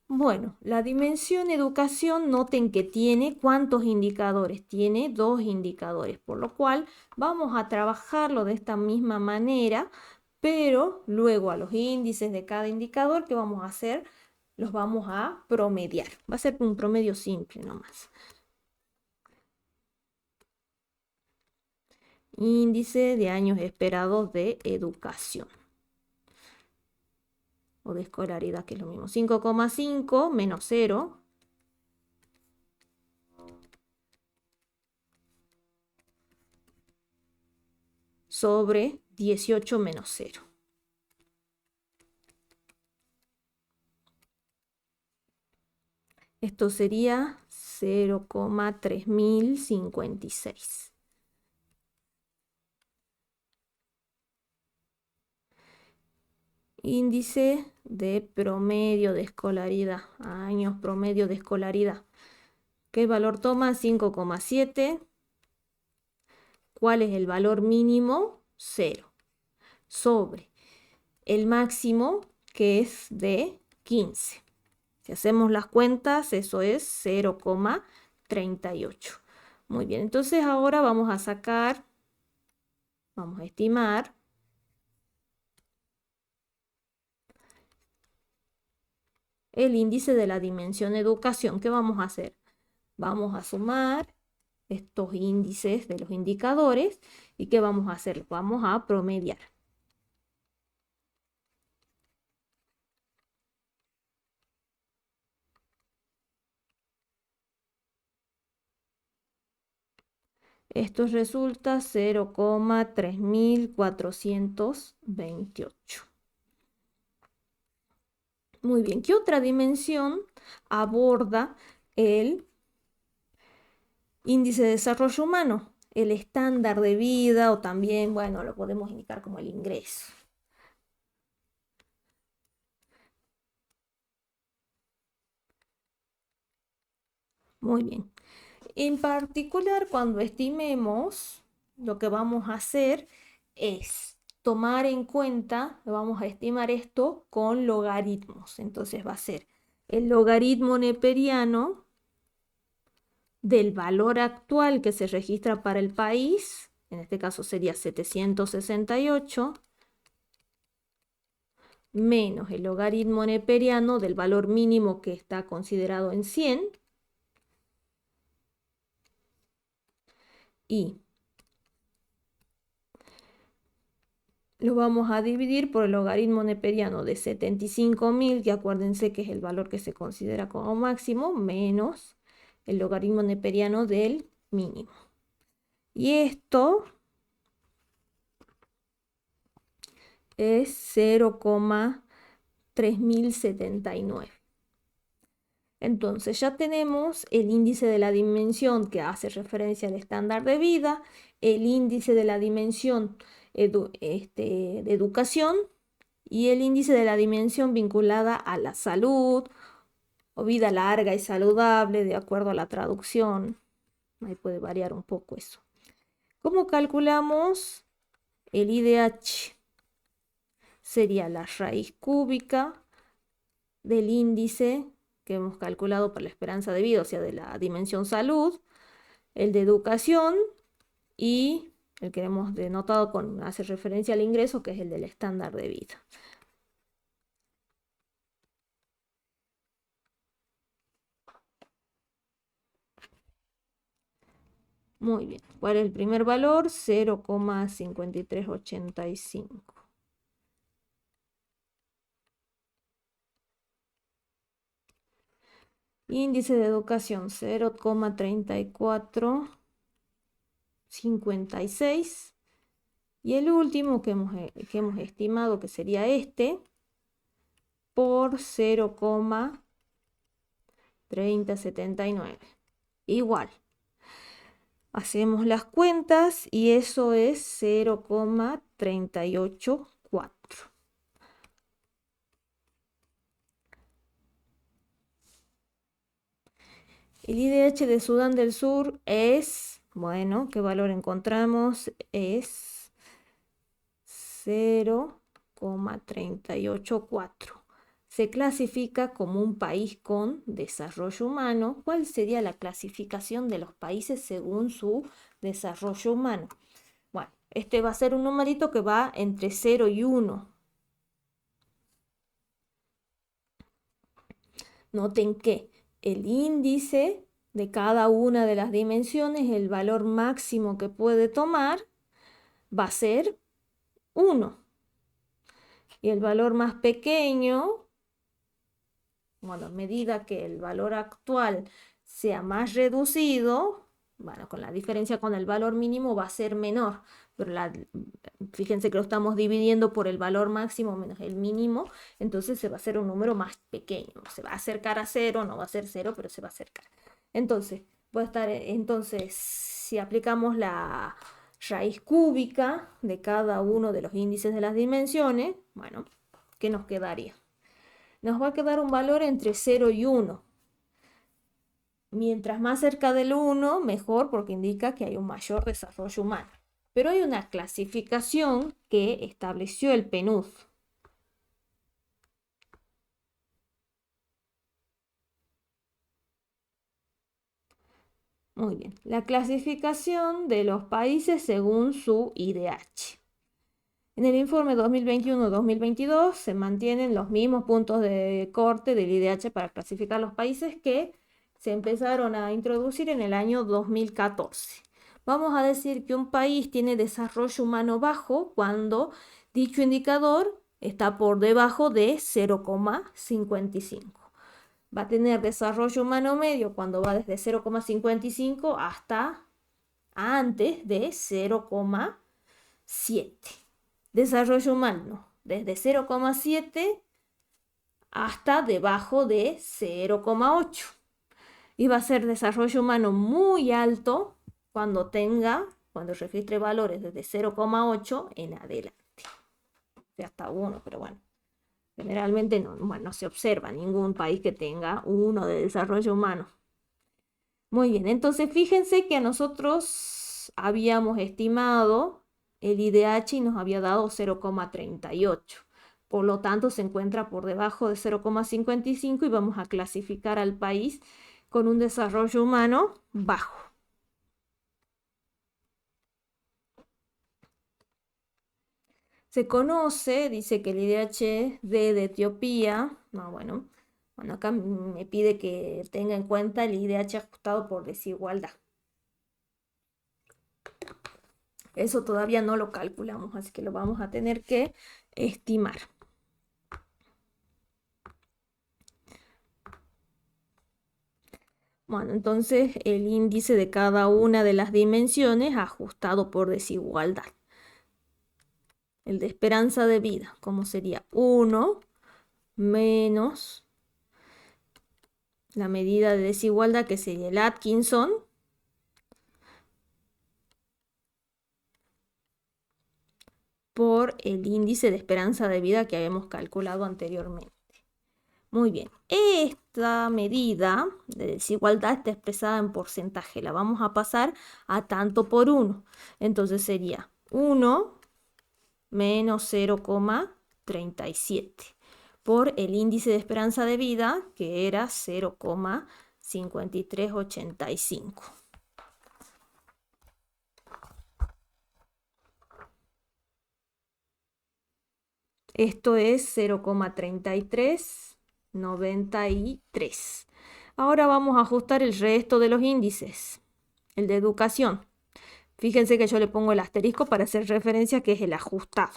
Bueno, la dimensión educación, noten que tiene ¿cuántos indicadores? Tiene dos indicadores, por lo cual vamos a trabajarlo de esta misma manera, pero luego a los índices de cada indicador, ¿qué vamos a hacer? Los vamos a promediar. Va a ser un promedio simple nomás. Índice de años esperados de educación o de escolaridad, que es lo mismo. 5,5 menos 0 sobre 18 menos 0. Esto sería 0,3056. Índice de promedio de escolaridad, años promedio de escolaridad. ¿Qué valor toma? 5,7. ¿Cuál es el valor mínimo? 0. Sobre el máximo, que es de 15. Si hacemos las cuentas, eso es 0,38. Muy bien, entonces ahora vamos a estimar el índice de la dimensión educación. ¿Qué vamos a hacer? Vamos a sumar estos índices de los indicadores y ¿qué vamos a hacer? Vamos a promediar. Esto resulta 0,3428. Muy bien, ¿qué otra dimensión aborda el índice de desarrollo humano? El estándar de vida o también, bueno, lo podemos indicar como el ingreso. Muy bien. En particular, cuando estimemos, lo que vamos a hacer es tomar en cuenta, vamos a estimar esto con logaritmos. Entonces va a ser el logaritmo neperiano del valor actual que se registra para el país, en este caso sería 768, menos el logaritmo neperiano del valor mínimo que está considerado en 100, y lo vamos a dividir por el logaritmo neperiano de 75.000, que acuérdense que es el valor que se considera como máximo, menos el logaritmo neperiano del mínimo. Y esto es 0,3079. Entonces ya tenemos el índice de la dimensión que hace referencia al estándar de vida, el índice de la dimensión de educación y el índice de la dimensión vinculada a la salud o vida larga y saludable, de acuerdo a la traducción. Ahí puede variar un poco eso. ¿Cómo calculamos el IDH? Sería la raíz cúbica del índice que hemos calculado para la esperanza de vida, o sea, de la dimensión salud, el de educación y el que hemos denotado con hace referencia al ingreso, que es el del estándar de vida. Muy bien. ¿Cuál es el primer valor? 0,5385. Índice de educación 0,3456. Y el último que hemos estimado que sería este por 0,3079. Igual. Hacemos las cuentas y eso es 0,384. El IDH de Sudán del Sur es, bueno, ¿qué valor encontramos? Es 0,384. Se clasifica como un país con desarrollo humano. ¿Cuál sería la clasificación de los países según su desarrollo humano? Bueno, Este va a ser un numerito que va entre 0 y 1. Noten que el índice de cada una de las dimensiones, el valor máximo que puede tomar, va a ser 1. Y el valor más pequeño, bueno, a medida que el valor actual sea más reducido, bueno, con la diferencia con el valor mínimo va a ser menor, pero fíjense que lo estamos dividiendo por el valor máximo menos el mínimo, entonces se va a hacer un número más pequeño, se va a acercar a 0, no va a ser 0, pero se va a acercar. Entonces, si aplicamos la raíz cúbica de cada uno de los índices de las dimensiones, bueno, ¿qué nos quedaría? Nos va a quedar un valor entre 0 y 1. Mientras más cerca del 1, mejor, porque indica que hay un mayor desarrollo humano. Pero hay una clasificación que estableció el PNUD. Muy bien, la clasificación de los países según su IDH. En el informe 2021-2022 se mantienen los mismos puntos de corte del IDH para clasificar los países que se empezaron a introducir en el año 2014. Vamos a decir que un país tiene desarrollo humano bajo cuando dicho indicador está por debajo de 0,55. Va a tener desarrollo humano medio cuando va desde 0,55 hasta antes de 0,7. Desarrollo humano desde 0,7 hasta debajo de 0,8. Y va a ser desarrollo humano muy alto cuando registre valores desde 0,8 en adelante. Hasta 1, pero bueno. Generalmente no se observa ningún país que tenga 1 de desarrollo humano. Muy bien, entonces fíjense que nosotros habíamos estimado el IDH y nos había dado 0,38. Por lo tanto, se encuentra por debajo de 0,55 y vamos a clasificar al país con un desarrollo humano bajo. Se conoce, dice que el IDH de Etiopía, bueno, acá me pide que tenga en cuenta el IDH ajustado por desigualdad. Eso todavía no lo calculamos, así que lo vamos a tener que estimar. Bueno, entonces el índice de cada una de las dimensiones ajustado por desigualdad. El de esperanza de vida, ¿cómo sería? 1 menos la medida de desigualdad, que sería el Atkinson, por el índice de esperanza de vida que habíamos calculado anteriormente. Muy bien, esta medida de desigualdad está expresada en porcentaje. La vamos a pasar a tanto por 1. Entonces sería 1 menos 0,37 por el índice de esperanza de vida, que era 0,5385. Esto es 0,3393. Ahora vamos a ajustar el resto de los índices. El de educación. Fíjense que yo le pongo el asterisco para hacer referencia que es el ajustado.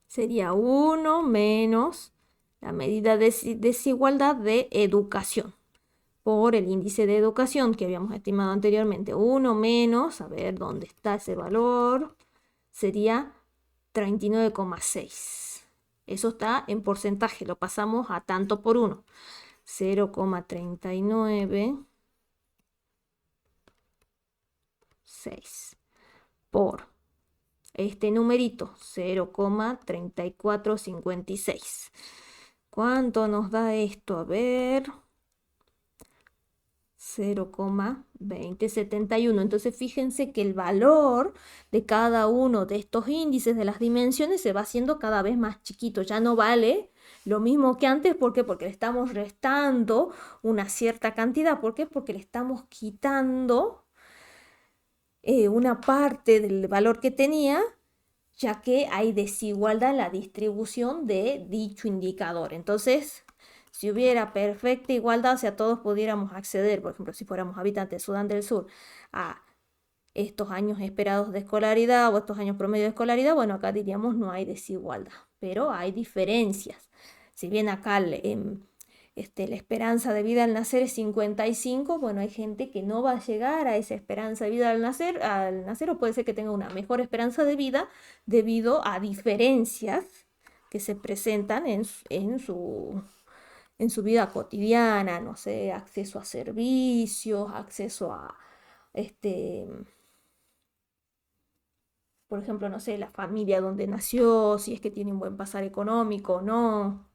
Sería 1 menos la medida de desigualdad de educación por el índice de educación que habíamos estimado anteriormente. 1 menos, a ver dónde está ese valor, sería 39,6. Eso está en porcentaje, lo pasamos a tanto por 1. 0,396 por este numerito, 0,3456. ¿Cuánto nos da esto? A ver, 0,2071. Entonces fíjense que el valor de cada uno de estos índices de las dimensiones se va haciendo cada vez más chiquito. Ya no vale lo mismo que antes. ¿Por qué? Porque le estamos restando una cierta cantidad. ¿Por qué? Porque le estamos quitando una parte del valor que tenía, ya que hay desigualdad en la distribución de dicho indicador. Entonces, si hubiera perfecta igualdad, o sea, todos pudiéramos acceder, por ejemplo, si fuéramos habitantes de Sudán del Sur, a estos años esperados de escolaridad o estos años promedio de escolaridad, bueno, acá diríamos no hay desigualdad, pero hay diferencias. Si bien acá la esperanza de vida al nacer es 55, bueno, hay gente que no va a llegar a esa esperanza de vida al nacer o puede ser que tenga una mejor esperanza de vida debido a diferencias que se presentan en su vida cotidiana, no sé, acceso a servicios, acceso a, este, por ejemplo, no sé, la familia donde nació, si es que tiene un buen pasar económico o no,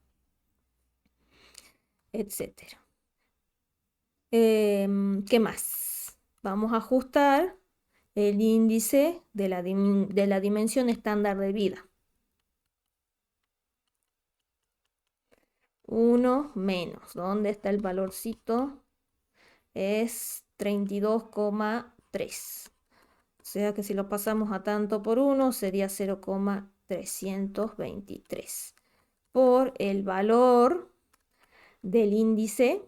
etcétera. ¿Qué más? Vamos a ajustar el índice de la dimensión estándar de vida. 1 menos, ¿dónde está el valorcito? Es 32,3. O sea que si lo pasamos a tanto por 1 sería 0,323 por el valor del índice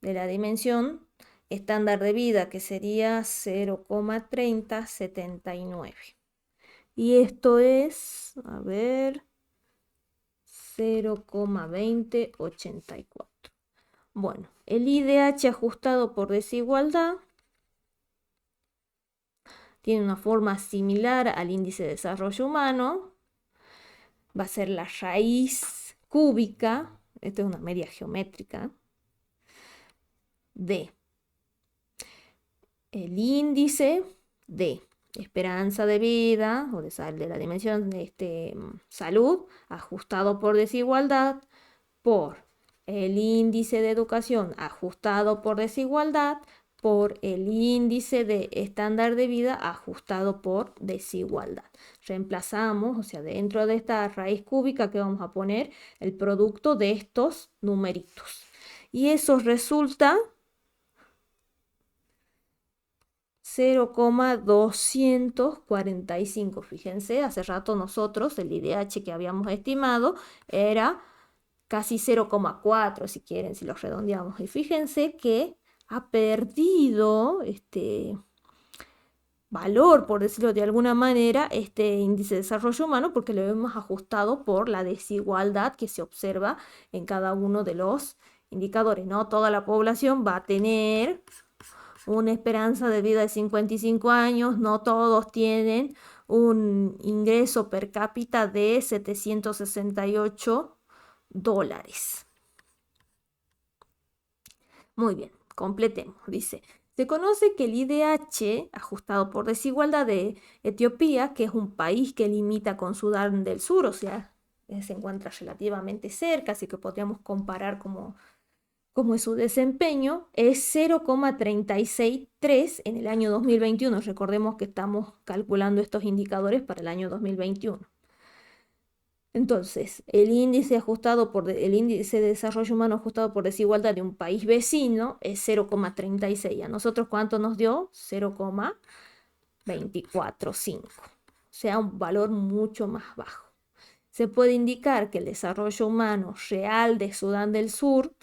de la dimensión estándar de vida, que sería 0,3079. Y esto es, a ver, 0,2084. Bueno, el IDH ajustado por desigualdad tiene una forma similar al índice de desarrollo humano. Va a ser la raíz cúbica, esto es una media geométrica, de el índice de esperanza de vida o de la dimensión de salud ajustado por desigualdad por el índice de educación ajustado por desigualdad por el índice de estándar de vida ajustado por desigualdad. Reemplazamos, o sea, dentro de esta raíz cúbica que vamos a poner el producto de estos numeritos. Y eso resulta 0,245. Fíjense, hace rato nosotros el IDH que habíamos estimado era casi 0,4 si quieren, si lo redondeamos. Y fíjense que ha perdido este valor, por decirlo de alguna manera, este índice de desarrollo humano porque lo hemos ajustado por la desigualdad que se observa en cada uno de los indicadores. No toda la población va a tener una esperanza de vida de 55 años, no todos tienen un ingreso per cápita de 768 dólares. Muy bien, completemos. Dice, se conoce que el IDH, ajustado por desigualdad de Etiopía, que es un país que limita con Sudán del Sur, o sea, se encuentra relativamente cerca, así que podríamos comparar cómo es su desempeño, es 0,363 en el año 2021. Recordemos que estamos calculando estos indicadores para el año 2021. Entonces, el índice de desarrollo humano ajustado por desigualdad de un país vecino es 0,36. ¿A nosotros cuánto nos dio? 0,245. O sea, un valor mucho más bajo. Se puede indicar que el desarrollo humano real de Sudán del Sur,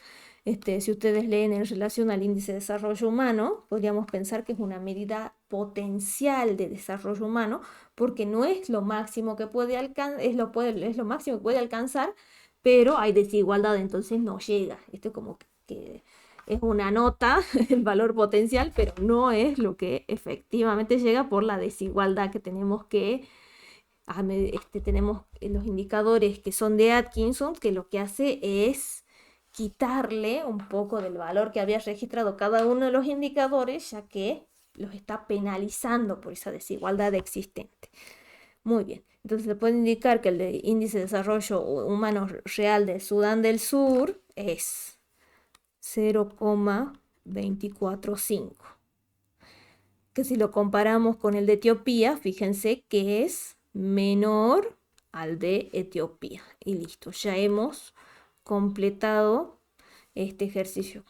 si ustedes leen en relación al índice de desarrollo humano, podríamos pensar que es una medida potencial de desarrollo humano, porque no es lo máximo que puede alcanzar, es lo máximo que puede alcanzar, pero hay desigualdad, entonces no llega. Esto es como que es una nota, el valor potencial, pero no es lo que efectivamente llega por la desigualdad que tenemos que tenemos los indicadores que son de Atkinson, que lo que hace es quitarle un poco del valor que había registrado cada uno de los indicadores, ya que los está penalizando por esa desigualdad existente. Muy bien, entonces se puede indicar que el índice de desarrollo humano real de Sudán del Sur es 0,245. Que si lo comparamos con el de Etiopía, fíjense que es menor al de Etiopía. Y listo, ya hemos completado este ejercicio.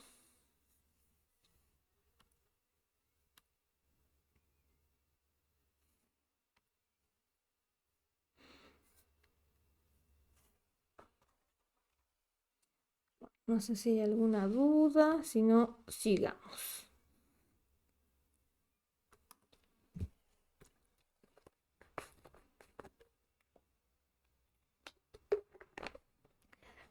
No sé si hay alguna duda, si no, sigamos.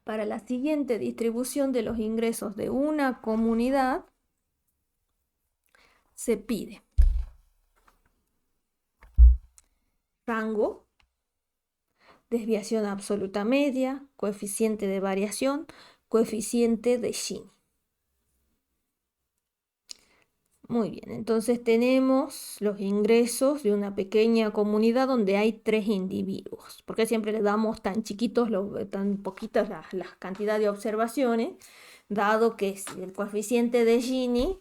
Para la siguiente distribución de los ingresos de una comunidad, se pide rango, desviación absoluta media, coeficiente de variación, coeficiente de Gini. Muy bien, entonces tenemos los ingresos de una pequeña comunidad donde hay 3 individuos. ¿Por qué siempre le damos tan chiquitos, tan poquitas las cantidades de observaciones? Dado que el coeficiente de Gini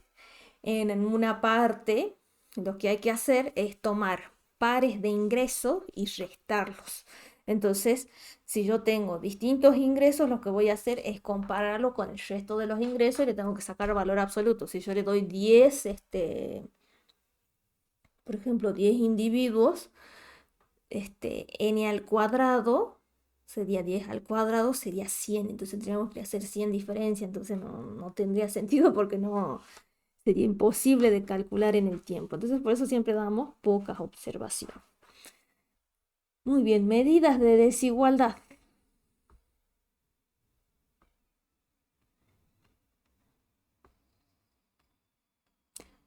en una parte, lo que hay que hacer es tomar pares de ingresos y restarlos. Entonces, si yo tengo distintos ingresos, lo que voy a hacer es compararlo con el resto de los ingresos y le tengo que sacar valor absoluto. Si yo le doy 10, por ejemplo, 10 individuos, n al cuadrado sería 10 al cuadrado, sería 100. Entonces tendríamos que hacer 100 diferencias. Entonces no tendría sentido porque no sería imposible de calcular en el tiempo. Entonces por eso siempre damos pocas observaciones. Muy bien, medidas de desigualdad.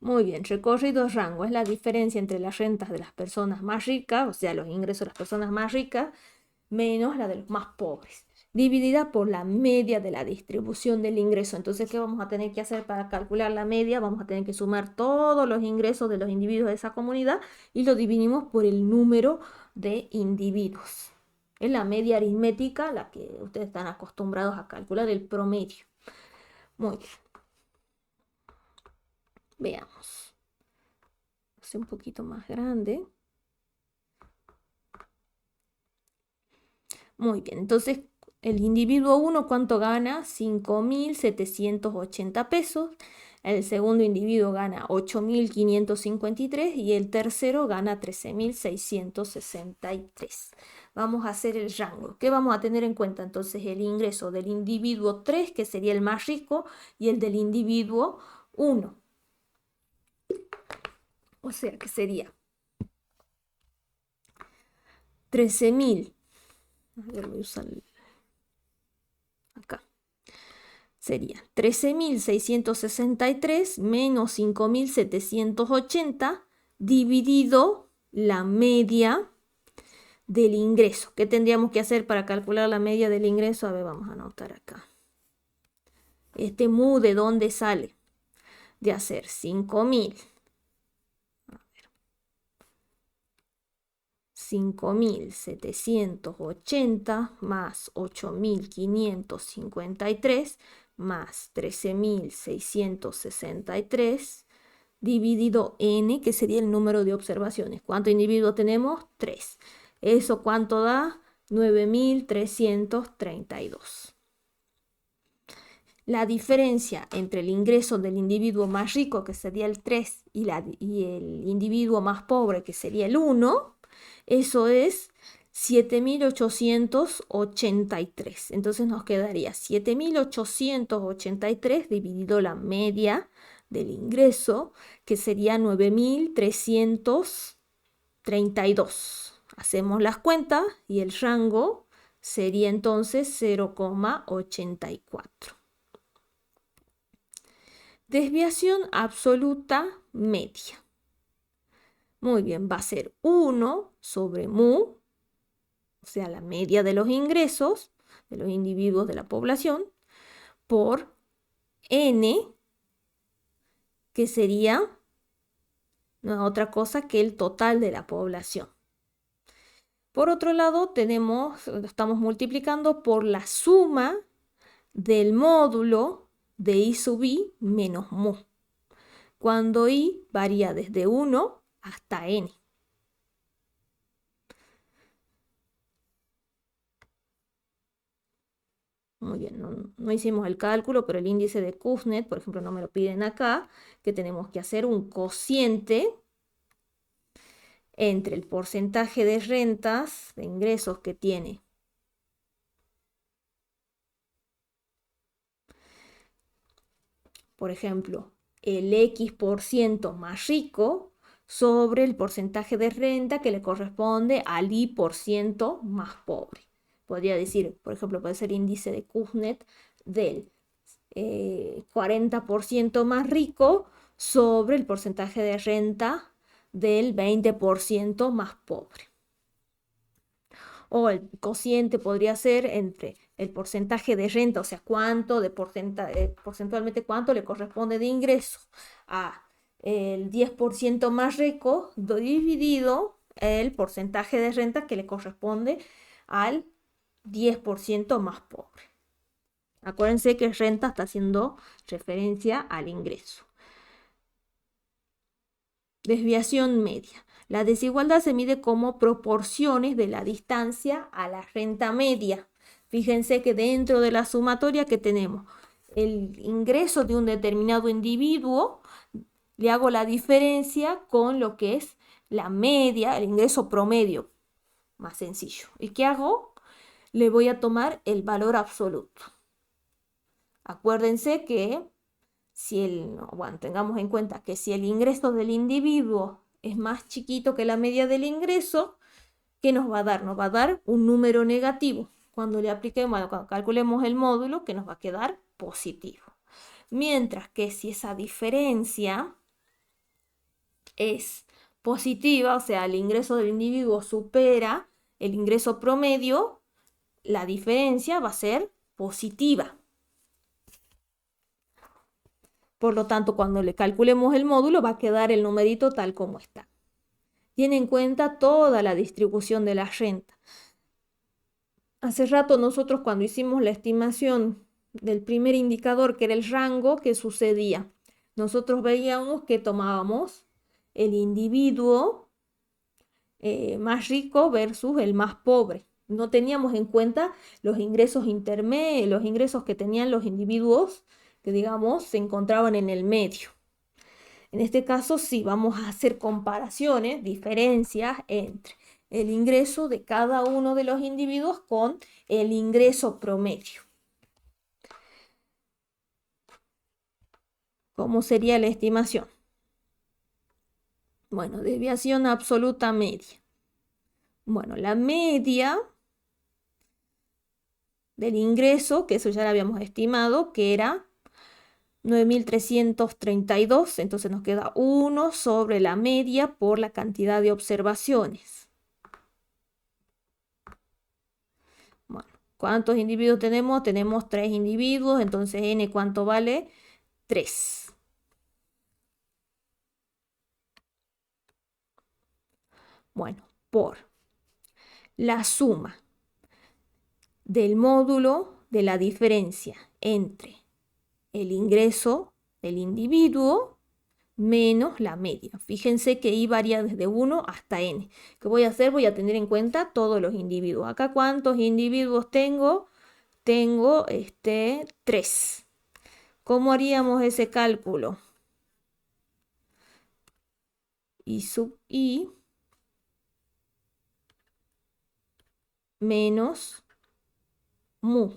Muy bien, recorrido rango es la diferencia entre las rentas de las personas más ricas, o sea, los ingresos de las personas más ricas, menos la de los más pobres, dividida por la media de la distribución del ingreso. Entonces, ¿qué vamos a tener que hacer para calcular la media? Vamos a tener que sumar todos los ingresos de los individuos de esa comunidad y lo dividimos por el número de individuos. Es la media aritmética, la que ustedes están acostumbrados a calcular, el promedio. Muy bien. Veamos. Hace un poquito más grande. Muy bien, entonces el individuo 1, ¿cuánto gana? 5.780 pesos. El segundo individuo gana 8.553 y el tercero gana 13.663. Vamos a hacer el rango. ¿Qué vamos a tener en cuenta? Entonces el ingreso del individuo 3, que sería el más rico, y el del individuo 1. O sea que sería 13.000. A ver, voy a usar acá. Sería 13.663 menos 5.780 dividido la media del ingreso. ¿Qué tendríamos que hacer para calcular la media del ingreso? A ver, vamos a anotar acá. Este mu, ¿de dónde sale? De hacer 5.000. 5.780 más 8.553 más 13.663 dividido n, que sería el número de observaciones. ¿Cuántos individuos tenemos? 3. ¿Eso cuánto da? 9.332. La diferencia entre el ingreso del individuo más rico, que sería el 3, y el individuo más pobre, que sería el 1, eso es 7.883. Entonces nos quedaría 7.883 dividido la media del ingreso, que sería 9.332. Hacemos las cuentas y el rango sería entonces 0,84. Desviación absoluta media. Muy bien, va a ser 1 sobre mu, o sea, la media de los ingresos de los individuos de la población, por n, que sería no es otra cosa que el total de la población. Por otro lado, estamos multiplicando por la suma del módulo de i sub i menos mu, cuando i varía desde 1 hasta n. Muy bien, no hicimos el cálculo, pero el índice de Kuznets, por ejemplo, no me lo piden acá, que tenemos que hacer un cociente entre el porcentaje de rentas, de ingresos que tiene por ejemplo, el X% más rico sobre el porcentaje de renta que le corresponde al Y% más pobre. Podría decir, por ejemplo, puede ser índice de Kuznets del 40% más rico sobre el porcentaje de renta del 20% más pobre. O el cociente podría ser entre el porcentaje de renta, o sea, cuánto de porcentualmente cuánto le corresponde de ingreso a el 10% más rico dividido el porcentaje de renta que le corresponde al 10% más pobre. Acuérdense que renta está haciendo referencia al ingreso. Desviación media. La desigualdad se mide como proporciones de la distancia a la renta media. Fíjense que dentro de la sumatoria que tenemos el ingreso de un determinado individuo, le hago la diferencia con lo que es la media, el ingreso promedio, más sencillo. ¿Y qué hago? Le voy a tomar el valor absoluto. Acuérdense que tengamos en cuenta que si el ingreso del individuo es más chiquito que la media del ingreso, ¿qué nos va a dar? Nos va a dar un número negativo. Cuando le apliquemos, cuando calculemos el módulo, que nos va a quedar positivo. Mientras que si esa diferencia es positiva, o sea, el ingreso del individuo supera el ingreso promedio, la diferencia va a ser positiva. Por lo tanto, cuando le calculemos el módulo, va a quedar el numerito tal como está. Tiene en cuenta toda la distribución de la renta. Hace rato nosotros cuando hicimos la estimación del primer indicador, que era el rango, ¿qué sucedía? Nosotros veíamos que tomábamos el individuo más rico versus el más pobre. No teníamos en cuenta los ingresos intermedios, los ingresos que tenían los individuos que, digamos, se encontraban en el medio. En este caso sí vamos a hacer comparaciones, diferencias entre el ingreso de cada uno de los individuos con el ingreso promedio. ¿Cómo sería la estimación? Bueno, desviación absoluta media. Bueno, la media del ingreso, que eso ya lo habíamos estimado, que era 9.332, entonces nos queda 1 sobre la media por la cantidad de observaciones. Bueno, ¿cuántos individuos tenemos? Tenemos 3 individuos, entonces n, ¿cuánto vale? 3. Bueno, por la suma del módulo de la diferencia entre el ingreso del individuo menos la media. Fíjense que y varía desde 1 hasta n. ¿Qué voy a hacer? Voy a tener en cuenta todos los individuos. Acá, ¿cuántos individuos tengo? Tengo 3. ¿Cómo haríamos ese cálculo? I sub i menos mu.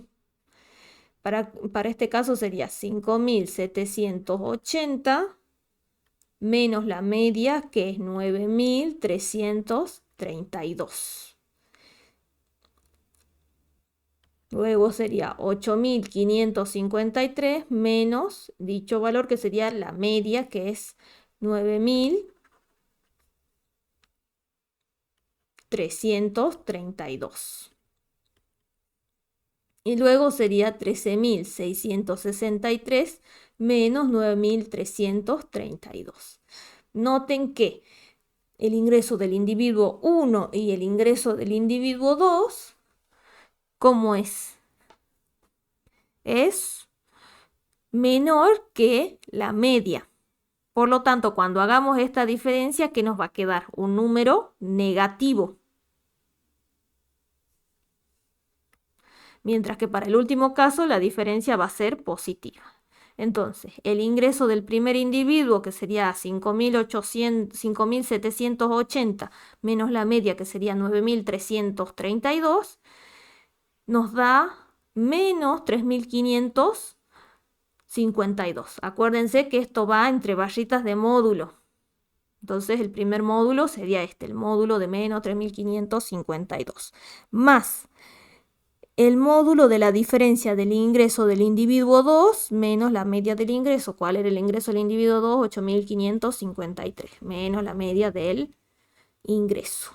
Para este caso sería 5.780 menos la media, que es 9.332. Luego sería 8.553 menos dicho valor, que sería la media, que es 9.332. Y luego sería 13.663 menos 9.332. Noten que el ingreso del individuo 1 y el ingreso del individuo 2, ¿cómo es? Es menor que la media. Por lo tanto, cuando hagamos esta diferencia, ¿qué nos va a quedar? Un número negativo. Mientras que para el último caso la diferencia va a ser positiva. Entonces, el ingreso del primer individuo, que sería 5.780 menos la media, que sería 9.332, nos da menos 3.500 52. Acuérdense que esto va entre barritas de módulo. Entonces el primer módulo sería este, el módulo de menos 3552. Más el módulo de la diferencia del ingreso del individuo 2 menos la media del ingreso. ¿Cuál era el ingreso del individuo 2? 8553. Menos la media del ingreso.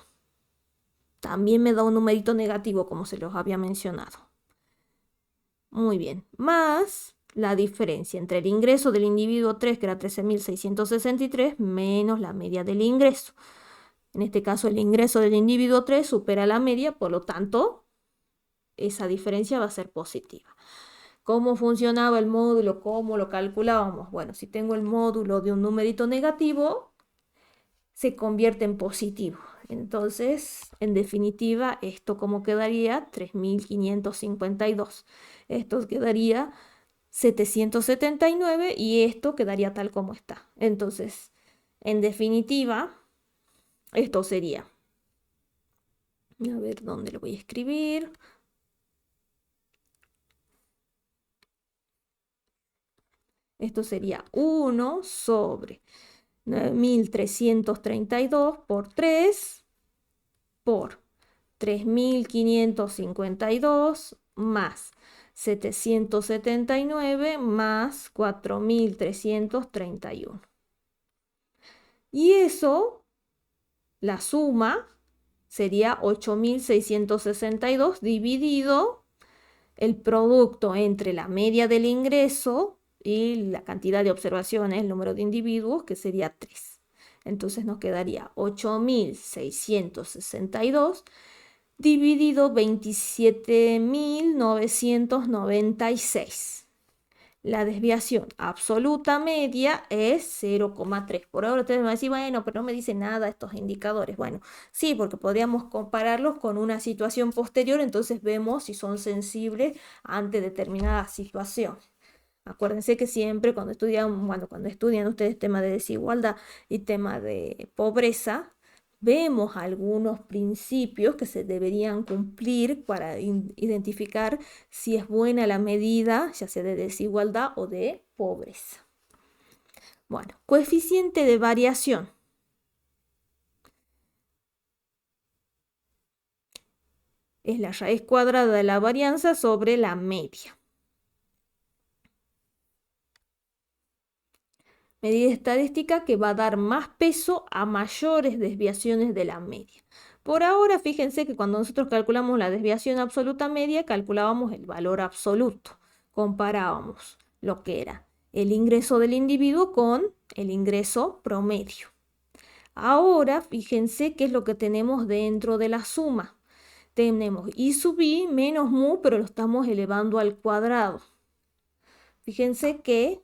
También me da un numerito negativo, como se los había mencionado. Muy bien. Más la diferencia entre el ingreso del individuo 3, que era 13.663, menos la media del ingreso. En este caso, el ingreso del individuo 3 supera la media, por lo tanto, esa diferencia va a ser positiva. ¿Cómo funcionaba el módulo? ¿Cómo lo calculábamos? Bueno, si tengo el módulo de un numerito negativo, se convierte en positivo. Entonces, en definitiva, ¿esto cómo quedaría? 3.552. Esto quedaría 779 y esto quedaría tal como está. Entonces, en definitiva, esto sería. A ver, ¿dónde lo voy a escribir? Esto sería 1 sobre 9.332 por 3 por 3.552 más 779 más 4.331. Y eso, la suma, sería 8.662 dividido el producto entre la media del ingreso y la cantidad de observaciones, el número de individuos, que sería 3. Entonces nos quedaría 8.662 dividido 27.996. La desviación absoluta media es 0,3. Por ahora ustedes me van a decir, bueno, pero no me dice nada estos indicadores. Bueno, sí, porque podríamos compararlos con una situación posterior, entonces vemos si son sensibles ante determinada situación. Acuérdense que siempre cuando estudian, bueno, cuando estudian ustedes tema de desigualdad y tema de pobreza, vemos algunos principios que se deberían cumplir para identificar si es buena la medida, ya sea de desigualdad o de pobreza. Bueno, coeficiente de variación. Es la raíz cuadrada de la varianza sobre la media. Medida estadística que va a dar más peso a mayores desviaciones de la media. Por ahora, fíjense que cuando nosotros calculamos la desviación absoluta media, calculábamos el valor absoluto. Comparábamos lo que era el ingreso del individuo con el ingreso promedio. Ahora, fíjense qué es lo que tenemos dentro de la suma. Tenemos I sub I menos mu, pero lo estamos elevando al cuadrado. Fíjense que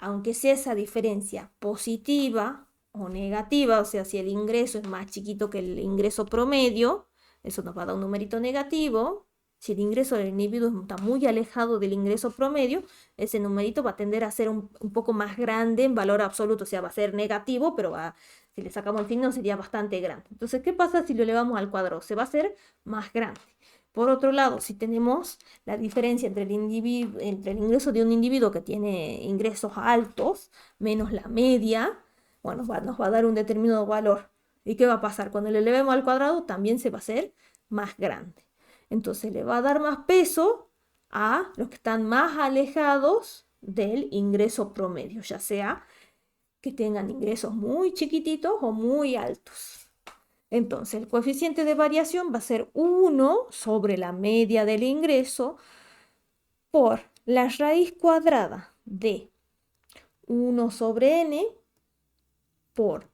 aunque sea esa diferencia positiva o negativa, o sea, si el ingreso es más chiquito que el ingreso promedio, eso nos va a dar un numerito negativo. Si el ingreso del individuo está muy alejado del ingreso promedio, ese numerito va a tender a ser un poco más grande en valor absoluto, o sea, va a ser negativo, pero si le sacamos el signo sería bastante grande. Entonces, ¿qué pasa si lo elevamos al cuadrado? Se va a hacer más grande. Por otro lado, si tenemos la diferencia entre el ingreso de un individuo que tiene ingresos altos menos la media, bueno, nos va a dar un determinado valor. ¿Y qué va a pasar? Cuando le elevemos al cuadrado también se va a hacer más grande. Entonces le va a dar más peso a los que están más alejados del ingreso promedio, ya sea que tengan ingresos muy chiquititos o muy altos. Entonces, el coeficiente de variación va a ser 1 sobre la media del ingreso por la raíz cuadrada de 1 sobre n por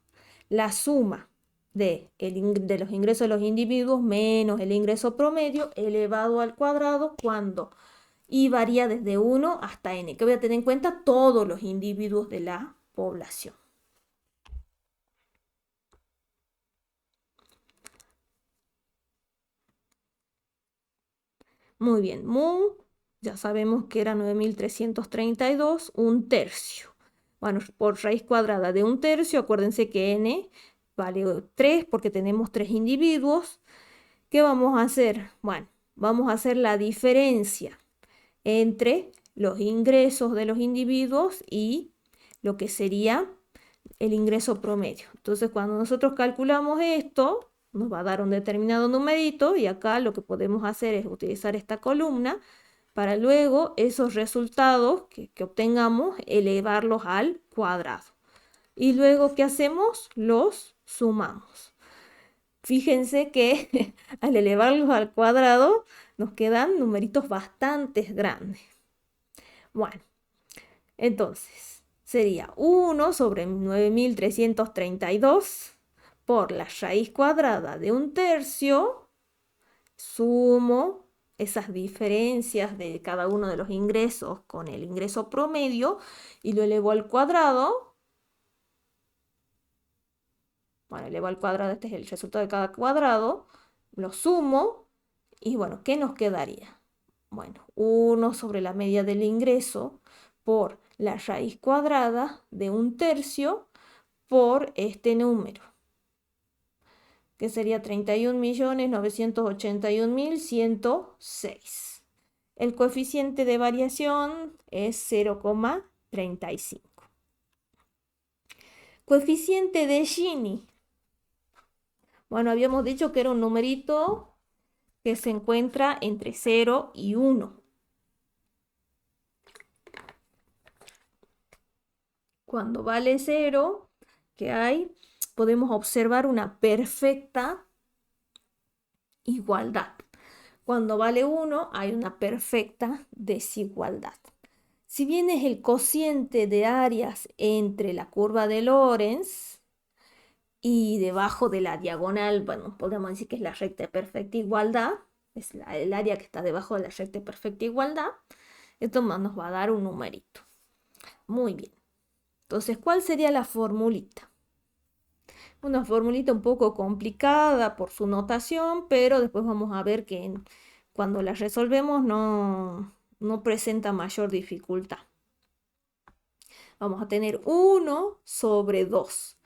la suma de los ingresos de los individuos menos el ingreso promedio elevado al cuadrado cuando i varía desde 1 hasta n, que voy a tener en cuenta todos los individuos de la población. Muy bien, mu, ya sabemos que era 9.332, un tercio. Bueno, por raíz cuadrada de un tercio, acuérdense que n vale 3 porque tenemos 3 individuos. ¿Qué vamos a hacer? Bueno, vamos a hacer la diferencia entre los ingresos de los individuos y lo que sería el ingreso promedio. Entonces, cuando nosotros calculamos esto, nos va a dar un determinado numerito y acá lo que podemos hacer es utilizar esta columna para luego esos resultados que obtengamos elevarlos al cuadrado. Y luego, ¿qué hacemos? Los sumamos. Fíjense que al elevarlos al cuadrado nos quedan numeritos bastante grandes. Bueno, entonces sería 1 sobre 9332 por la raíz cuadrada de 1/3. Sumo esas diferencias de cada uno de los ingresos con el ingreso promedio y lo elevo al cuadrado. Bueno, elevo al cuadrado, este es el resultado de cada cuadrado. Lo sumo y bueno, ¿qué nos quedaría? Bueno, 1 sobre la media del ingreso por la raíz cuadrada de 1/3 por este número, que sería 31.981.106. El coeficiente de variación es 0,35. Coeficiente de Gini. Bueno, habíamos dicho que era un numerito que se encuentra entre 0 y 1. Cuando vale 0, ¿qué hay? Podemos observar una perfecta igualdad. Cuando vale 1, hay una perfecta desigualdad. Si bien es el cociente de áreas entre la curva de Lorenz y debajo de la diagonal, bueno, podemos decir que es la recta de perfecta igualdad, es el área que está debajo de la recta de perfecta igualdad, esto nos va a dar un numerito. Muy bien. Entonces, ¿cuál sería la formulita? Una formulita un poco complicada por su notación, pero después vamos a ver que cuando la resolvemos no presenta mayor dificultad. Vamos a tener 1 sobre 2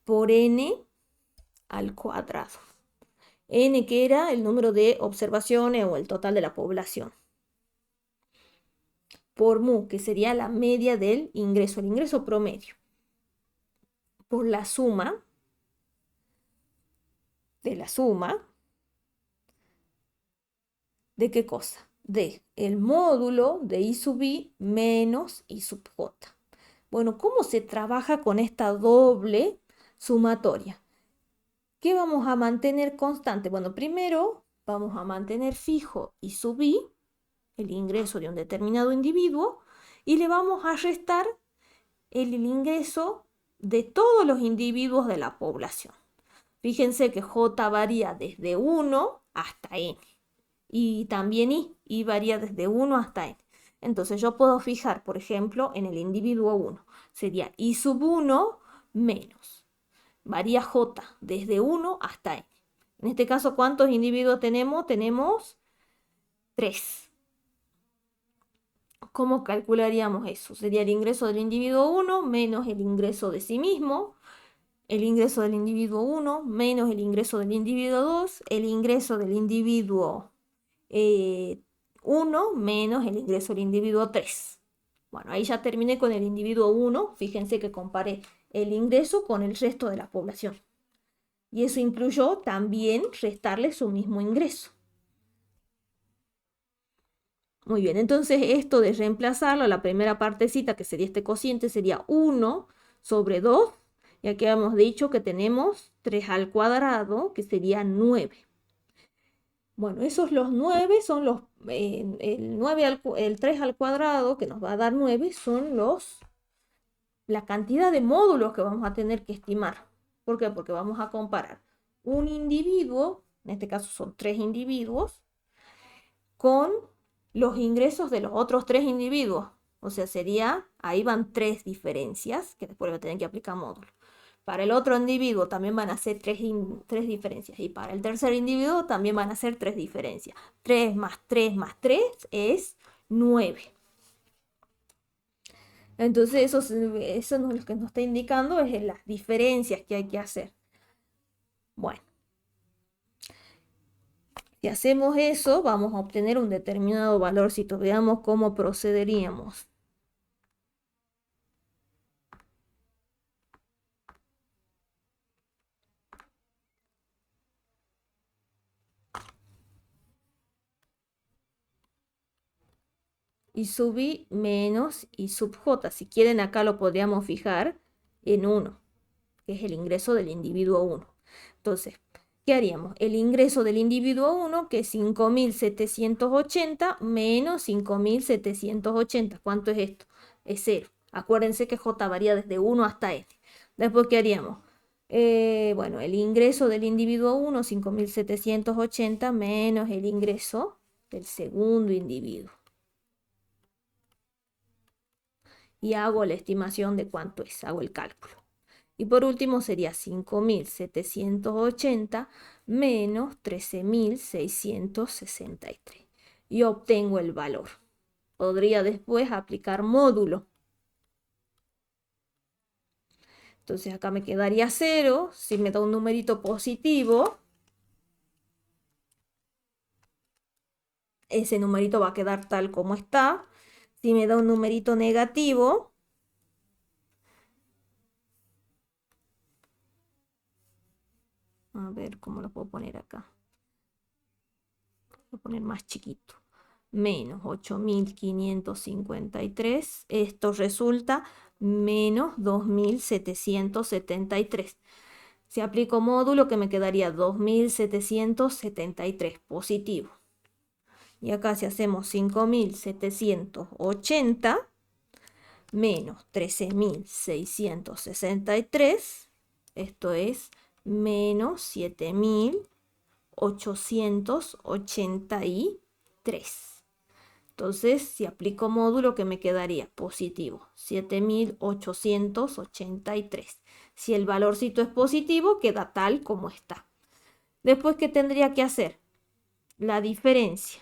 por n al cuadrado. N que era el número de observaciones o el total de la población. Por mu, que sería la media del ingreso, el ingreso promedio. Por la suma de la suma. ¿De qué cosa? De el módulo de I sub I menos I sub J. Bueno, ¿cómo se trabaja con esta doble sumatoria? ¿Qué vamos a mantener constante? Bueno, primero vamos a mantener fijo I sub I, el ingreso de un determinado individuo, y le vamos a restar el ingreso de todos los individuos de la población. Fíjense que J varía desde 1 hasta N. Y también I varía desde 1 hasta N. Entonces yo puedo fijar, por ejemplo, en el individuo 1. Sería I sub 1 menos. Varía J desde 1 hasta N. En este caso, ¿cuántos individuos tenemos? Tenemos 3. ¿Cómo calcularíamos eso? Sería el ingreso del individuo 1 menos el ingreso de sí mismo, el ingreso del individuo 1 menos el ingreso del individuo 2, el ingreso del individuo 1 menos el ingreso del individuo 3. Bueno, ahí ya terminé con el individuo 1. Fíjense que comparé el ingreso con el resto de la población. Y eso incluyó también restarle su mismo ingreso. Muy bien, entonces esto de reemplazarlo, la primera partecita que sería este cociente sería 1 sobre 2. Y aquí hemos dicho que tenemos 3 al cuadrado, que sería 9. Bueno, esos los 9 son los, el 3 al cuadrado, que nos va a dar 9, son la cantidad de módulos que vamos a tener que estimar. ¿Por qué? Porque vamos a comparar un individuo, en este caso son 3 individuos, con los ingresos de los otros 3 individuos. O sea, ahí van 3 diferencias, que después voy a tener que aplicar módulos. Para el otro individuo también van a ser 3 diferencias. Y para el tercer individuo también van a ser 3 diferencias. 3 más 3 más 3 es 9. Entonces eso lo que nos está indicando es las diferencias que hay que hacer. Bueno. Si hacemos eso, vamos a obtener un determinado valorcito. Veamos cómo procederíamos. Y sub i menos i sub j. Si quieren, acá lo podríamos fijar en 1, que es el ingreso del individuo 1. Entonces, ¿qué haríamos? El ingreso del individuo 1, que es 5.780 menos 5.780. ¿Cuánto es esto? Es 0. Acuérdense que j varía desde 1 hasta n. Después, ¿qué haríamos? Bueno, el ingreso del individuo 1, 5.780 menos el ingreso del segundo individuo. Y hago la estimación de cuánto es, hago el cálculo. Y por último sería 5.780 menos 13.663. Y obtengo el valor. Podría después aplicar módulo. Entonces acá me quedaría 0. Si me da un numerito positivo, ese numerito va a quedar tal como está. Si me da un numerito negativo, a ver cómo lo puedo poner acá. Voy a poner más chiquito. Menos 8.553. Esto resulta menos 2.773. Si aplico módulo, que me quedaría 2.773 positivo. Y acá si hacemos 5.780 menos 13.663, esto es menos 7.883. Entonces, si aplico módulo, ¿qué me quedaría? Positivo, 7.883. Si el valorcito es positivo, queda tal como está. Después, ¿qué tendría que hacer? La diferencia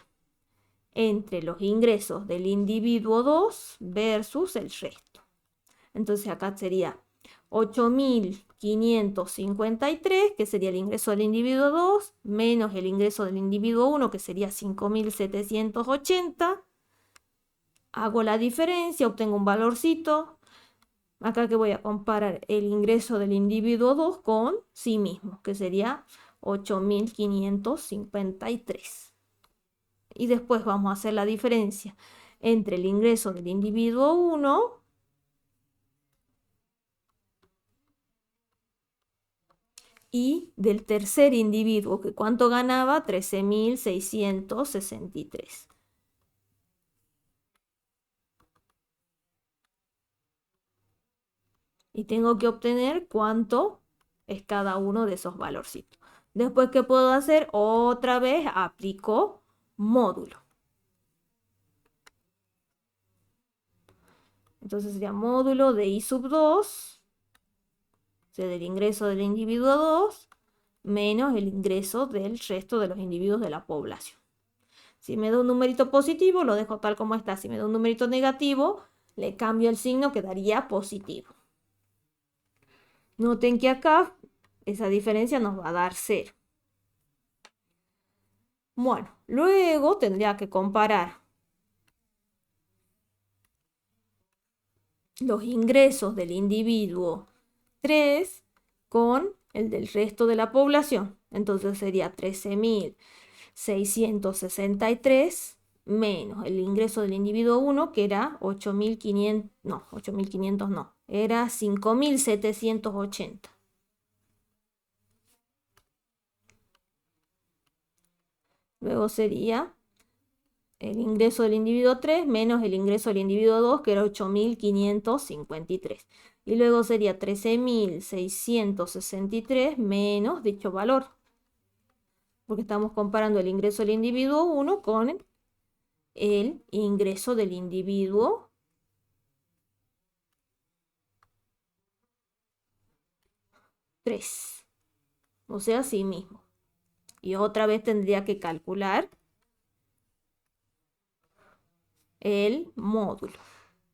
entre los ingresos del individuo 2 versus el resto. Entonces, acá sería 8.553, que sería el ingreso del individuo 2, menos el ingreso del individuo 1, que sería 5.780. Hago la diferencia, obtengo un valorcito. Acá que voy a comparar el ingreso del individuo 2 con sí mismo, que sería 8.553. Y después vamos a hacer la diferencia entre el ingreso del individuo 1 y del tercer individuo, que cuánto ganaba, 13.663. Y tengo que obtener cuánto es cada uno de esos valorcitos. Después, ¿qué puedo hacer? Otra vez aplico módulo. Entonces sería módulo de i sub 2, o sea, del ingreso del individuo 2, menos el ingreso del resto de los individuos de la población. Si me da un numerito positivo, lo dejo tal como está. Si me da un numerito negativo, le cambio el signo, quedaría positivo. Noten que acá esa diferencia nos va a dar 0. Bueno, luego tendría que comparar los ingresos del individuo 3 con el del resto de la población. Entonces sería 13.663 menos el ingreso del individuo 1, que era 8.500, no, 8.500 no, era 5.780. Luego sería el ingreso del individuo 3 menos el ingreso del individuo 2, que era 8.553. Y luego sería 13.663 menos dicho valor, porque estamos comparando el ingreso del individuo 1 con el ingreso del individuo 3, o sea, sí mismo. Y otra vez tendría que calcular el módulo.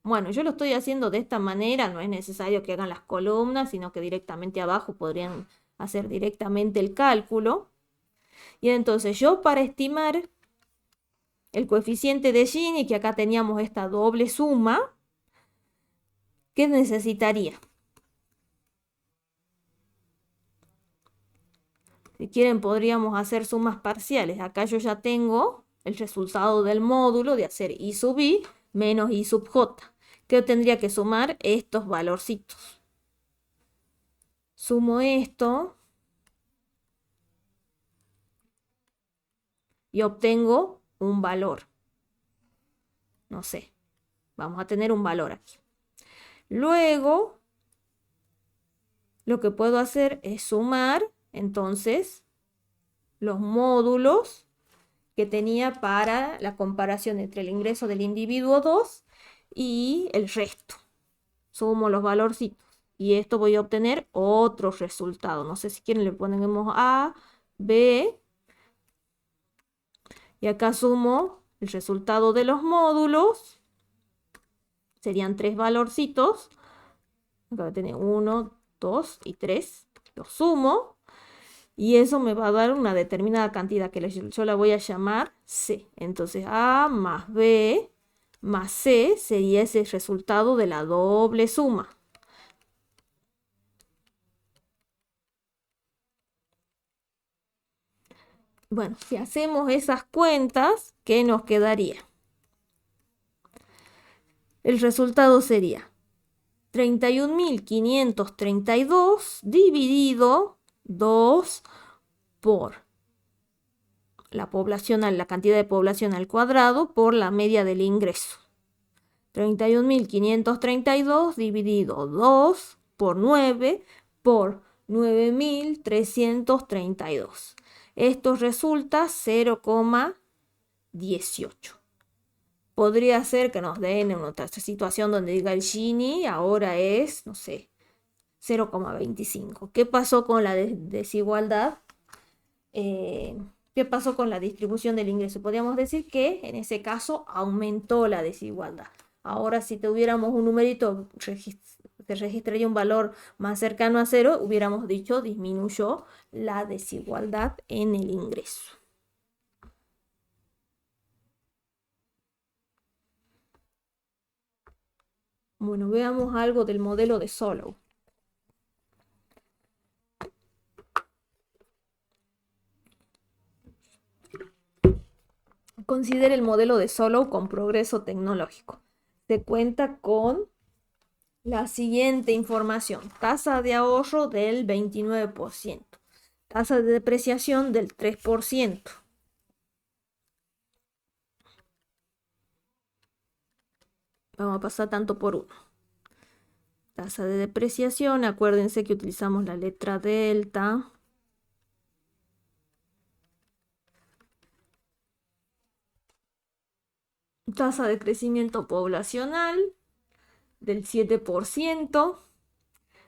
Bueno, yo lo estoy haciendo de esta manera, no es necesario que hagan las columnas, sino que directamente abajo podrían hacer directamente el cálculo. Y entonces yo para estimar el coeficiente de Gini, que acá teníamos esta doble suma, ¿qué necesitaría? Si quieren podríamos hacer sumas parciales. Acá yo ya tengo el resultado del módulo de hacer I sub I menos I sub J. Que tendría que sumar estos valorcitos. Sumo esto y obtengo un valor. No sé, vamos a tener un valor aquí. Luego, lo que puedo hacer es sumar, entonces, los módulos que tenía para la comparación entre el ingreso del individuo 2 y el resto. Sumo los valorcitos y esto voy a obtener otro resultado. No sé si quieren le ponemos A, B y acá sumo el resultado de los módulos. Serían 3 valorcitos. Acá voy a tener 1, 2 y 3. Los sumo y eso me va a dar una determinada cantidad que yo la voy a llamar C. Entonces A más B más C sería ese resultado de la doble suma. Bueno, si hacemos esas cuentas, ¿qué nos quedaría? El resultado sería 31.532 dividido 2 por la población, la cantidad de población al cuadrado por la media del ingreso. 31.532 dividido 2 por 9 por 9.332. Esto resulta 0,18. Podría ser que nos den en otra situación donde diga el Gini, ahora es, no sé, 0,25. ¿Qué pasó con la desigualdad? ¿Qué pasó con la distribución del ingreso? Podríamos decir que en ese caso aumentó la desigualdad. Ahora, si tuviéramos un numerito que registraría un valor más cercano a 0, hubiéramos dicho disminuyó la desigualdad en el ingreso. Bueno, veamos algo del modelo de Solow. Considere el modelo de Solow con progreso tecnológico. Se cuenta con la siguiente información: tasa de ahorro del 29%, tasa de depreciación del 3%. Vamos a pasar tanto por uno. Tasa de depreciación, acuérdense que utilizamos la letra delta. Tasa de crecimiento poblacional del 7%.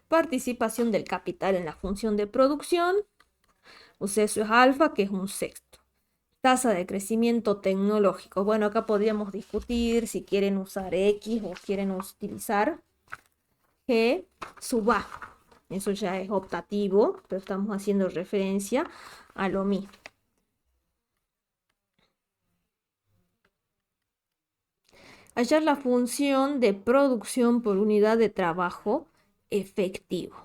Participación del capital en la función de producción. O sea, eso es alfa, que es un sexto. Tasa de crecimiento tecnológico. Bueno, acá podríamos discutir si quieren usar X o quieren utilizar G sub A. Eso ya es optativo, pero estamos haciendo referencia a lo mismo. Hallar la función de producción por unidad de trabajo efectivo.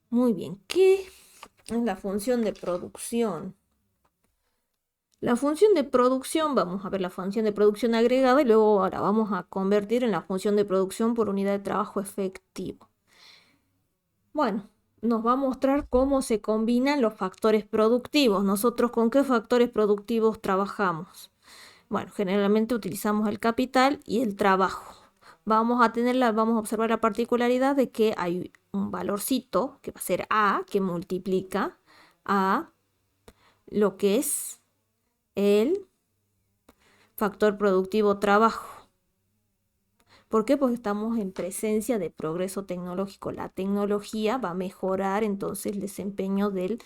Muy bien, ¿qué es la función de producción? La función de producción, vamos a ver la función de producción agregada y luego ahora vamos a convertir en la función de producción por unidad de trabajo efectivo. Bueno, nos va a mostrar cómo se combinan los factores productivos. ¿Nosotros con qué factores productivos trabajamos? Bueno, generalmente utilizamos el capital y el trabajo. Vamos a observar la particularidad de que hay un valorcito que va a ser A, que multiplica a lo que es el factor productivo trabajo. ¿Por qué? Porque estamos en presencia de progreso tecnológico. La tecnología va a mejorar entonces el desempeño del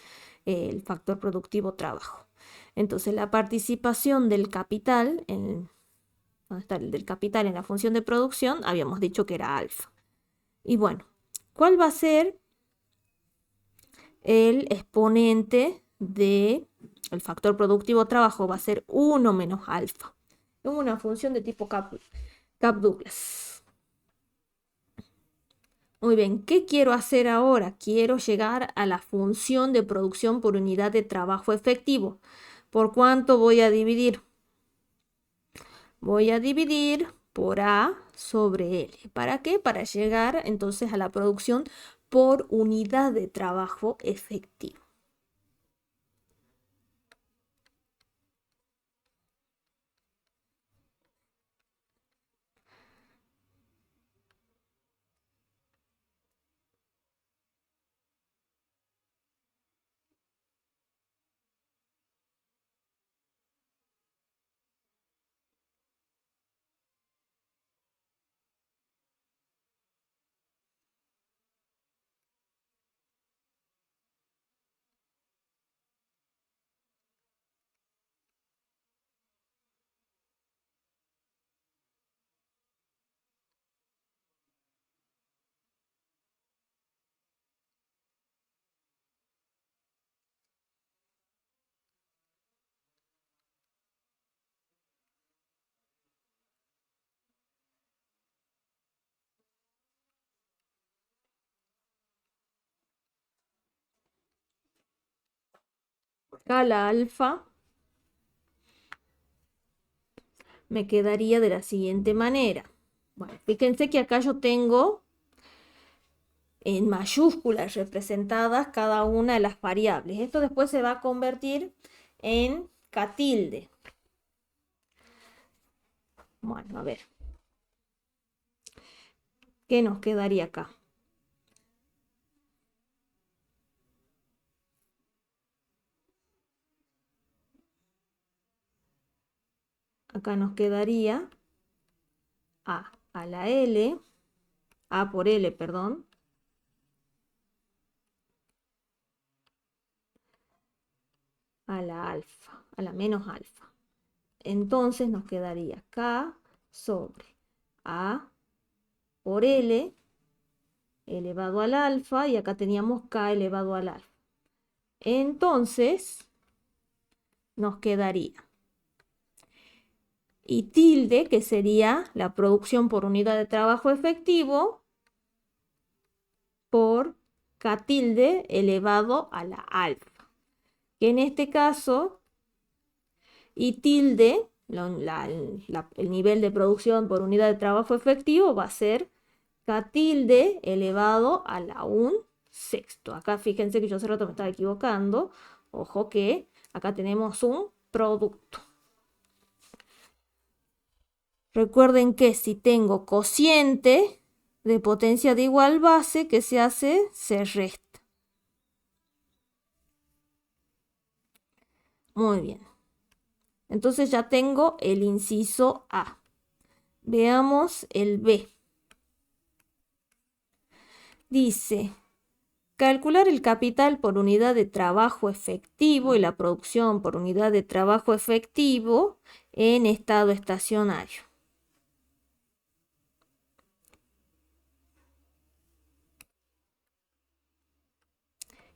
factor productivo trabajo. Entonces la participación del capital, ¿dónde está el del capital en la función de producción? Habíamos dicho que era alfa. Y bueno, ¿cuál va a ser el exponente del factor productivo trabajo va a ser 1 menos alfa. Es una función de tipo Kaplan-Douglas. Muy bien, ¿qué quiero hacer ahora? Quiero llegar a la función de producción por unidad de trabajo efectivo. ¿Por cuánto voy a dividir? Voy a dividir por A sobre L. ¿Para qué? Para llegar entonces a la producción por unidad de trabajo efectivo. Escala alfa me quedaría de la siguiente manera. Bueno, fíjense que acá yo tengo en mayúsculas representadas cada una de las variables. Esto después se va a convertir en K tilde. Bueno, a ver. ¿Qué nos quedaría acá? Acá nos quedaría a la L, A por L, perdón, a la alfa, a la menos alfa. Entonces nos quedaría K sobre A por L elevado al alfa y acá teníamos K elevado al alfa. Entonces nos quedaría y tilde, que sería la producción por unidad de trabajo efectivo, por K tilde elevado a la alfa. Que en este caso, y tilde, el nivel de producción por unidad de trabajo efectivo va a ser K tilde elevado a la 1/6. Acá fíjense que yo hace rato me estaba equivocando. Ojo que acá tenemos un producto. Recuerden que si tengo cociente de potencia de igual base, ¿qué se hace? Se resta. Muy bien. Entonces ya tengo el inciso A. Veamos el B. Dice, calcular el capital por unidad de trabajo efectivo y la producción por unidad de trabajo efectivo en estado estacionario.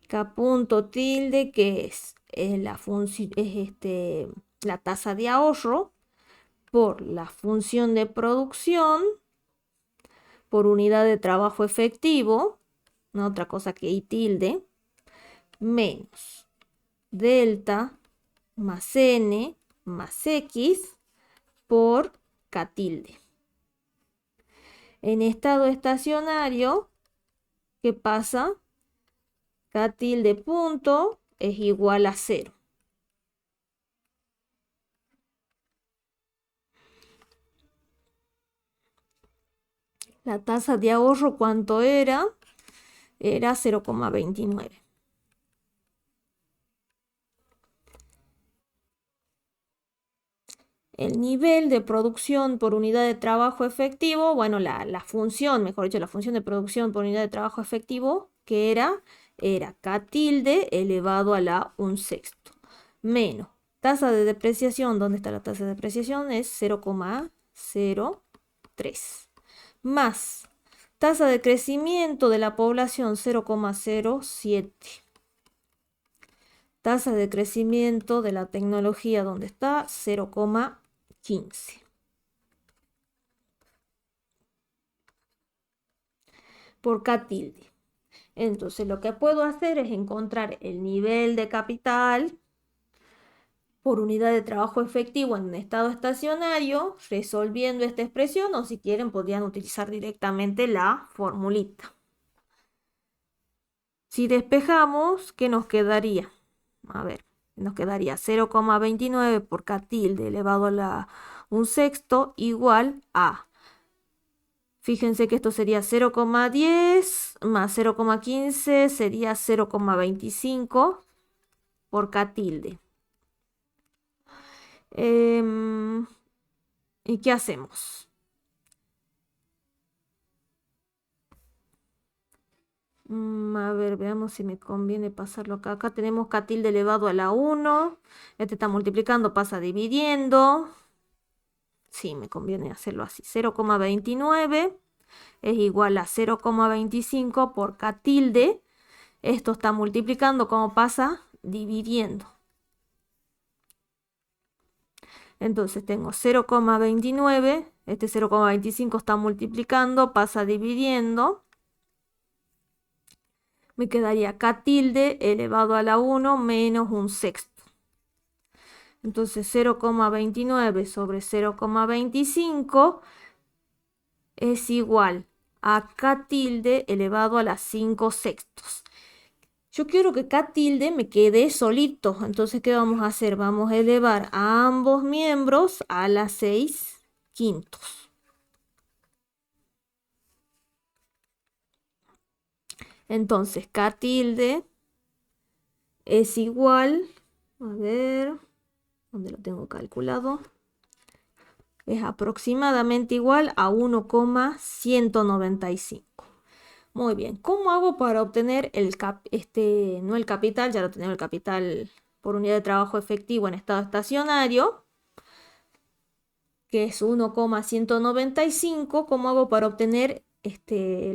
K punto tilde, que es la función, la tasa de ahorro por la función de producción por unidad de trabajo efectivo, no otra cosa que I tilde, menos delta más N más X por K tilde. En estado estacionario, ¿qué pasa? K tilde punto es igual a 0. La tasa de ahorro, ¿cuánto era? Era 0,29. El nivel de producción por unidad de trabajo efectivo, bueno, la función, mejor dicho, la función de producción por unidad de trabajo efectivo, que era K tilde elevado a la 1/6. Menos tasa de depreciación, ¿dónde está la tasa de depreciación? Es 0,03. Más tasa de crecimiento de la población 0,07. Tasa de crecimiento de la tecnología, ¿dónde está? 0,15. Por K tilde. Entonces lo que puedo hacer es encontrar el nivel de capital por unidad de trabajo efectivo en un estado estacionario, resolviendo esta expresión, o si quieren podrían utilizar directamente la formulita. Si despejamos, ¿qué nos quedaría? A ver, nos quedaría 0,29 por K tilde elevado a la 1/6 igual a, fíjense que esto sería 0,10 más 0,15 sería 0,25 por K tilde. ¿Y qué hacemos? A ver, veamos si me conviene pasarlo acá. Acá tenemos K tilde elevado a la 1. Este está multiplicando, pasa dividiendo. Sí, me conviene hacerlo así. 0,29 es igual a 0,25 por K tilde. Esto está multiplicando, ¿cómo pasa? Dividiendo. Entonces tengo 0,29. Este 0,25 está multiplicando, pasa dividiendo. Me quedaría K tilde elevado a la 1 menos 1/6. Entonces 0,29 sobre 0,25 es igual a K tilde elevado a la 5/6. Yo quiero que K tilde me quede solito. Entonces, ¿qué vamos a hacer? Vamos a elevar a ambos miembros a la 6/5. Entonces, K tilde es igual, a ver, ¿dónde lo tengo calculado? Es aproximadamente igual a 1,195. Muy bien, ¿cómo hago para obtener no el capital, ya lo tenemos el capital por unidad de trabajo efectivo en estado estacionario, que es 1,195? ¿Cómo hago para obtener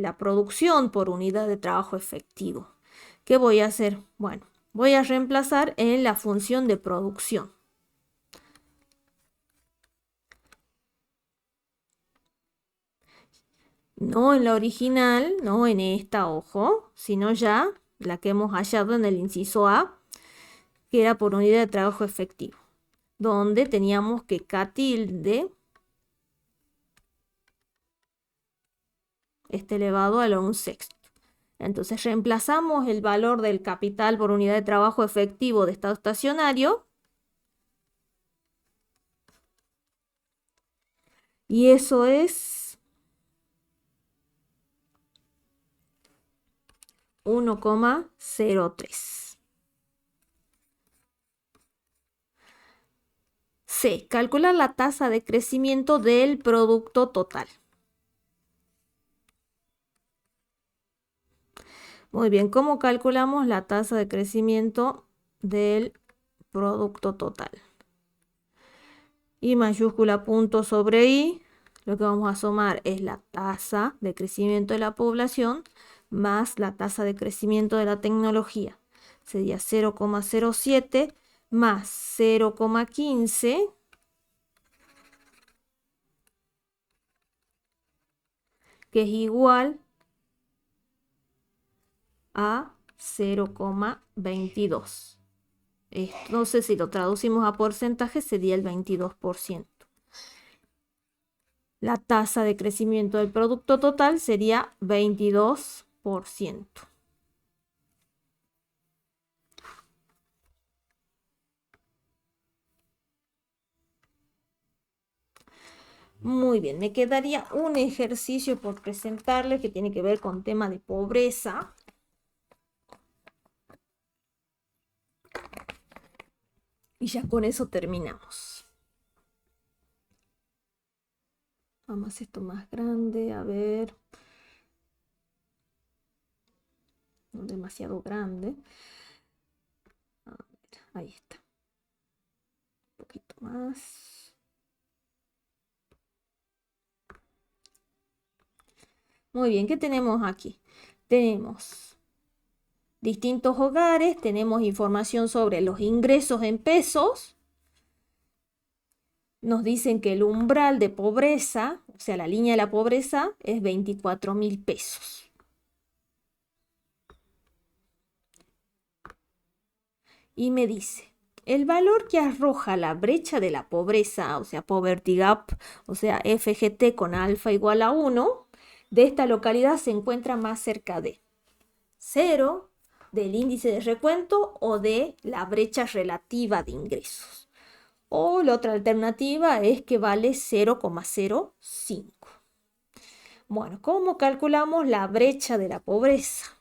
la producción por unidad de trabajo efectivo? ¿Qué voy a hacer? Bueno, voy a reemplazar en la función de producción. No en la original, no en esta, ojo, sino ya la que hemos hallado en el inciso A, que era por unidad de trabajo efectivo, donde teníamos que K tilde esté elevado a la 1/6. Entonces reemplazamos el valor del capital por unidad de trabajo efectivo de estado estacionario y eso es 1,03. C. Calcular la tasa de crecimiento del producto total. Muy bien, ¿cómo calculamos la tasa de crecimiento del producto total? I mayúscula punto sobre I, lo que vamos a sumar es la tasa de crecimiento de la población más la tasa de crecimiento de la tecnología. Sería 0,07 más 0,15 que es igual a 0,22. Entonces, si lo traducimos a porcentaje, sería el 22%. La tasa de crecimiento del producto total sería 22%. Muy bien, me quedaría un ejercicio por presentarles que tiene que ver con tema de pobreza. Y ya con eso terminamos. Vamos a esto más grande, a ver. No demasiado grande. A ver, ahí está. Un poquito más. Muy bien, ¿qué tenemos aquí? Tenemos distintos hogares, tenemos información sobre los ingresos en pesos. Nos dicen que el umbral de pobreza, o sea, la línea de la pobreza, es 24.000 pesos. Y me dice, el valor que arroja la brecha de la pobreza, o sea, Poverty Gap, o sea, FGT con alfa igual a 1, de esta localidad se encuentra más cerca de 0, del índice de recuento o de la brecha relativa de ingresos. O la otra alternativa es que vale 0,05. Bueno, ¿cómo calculamos la brecha de la pobreza?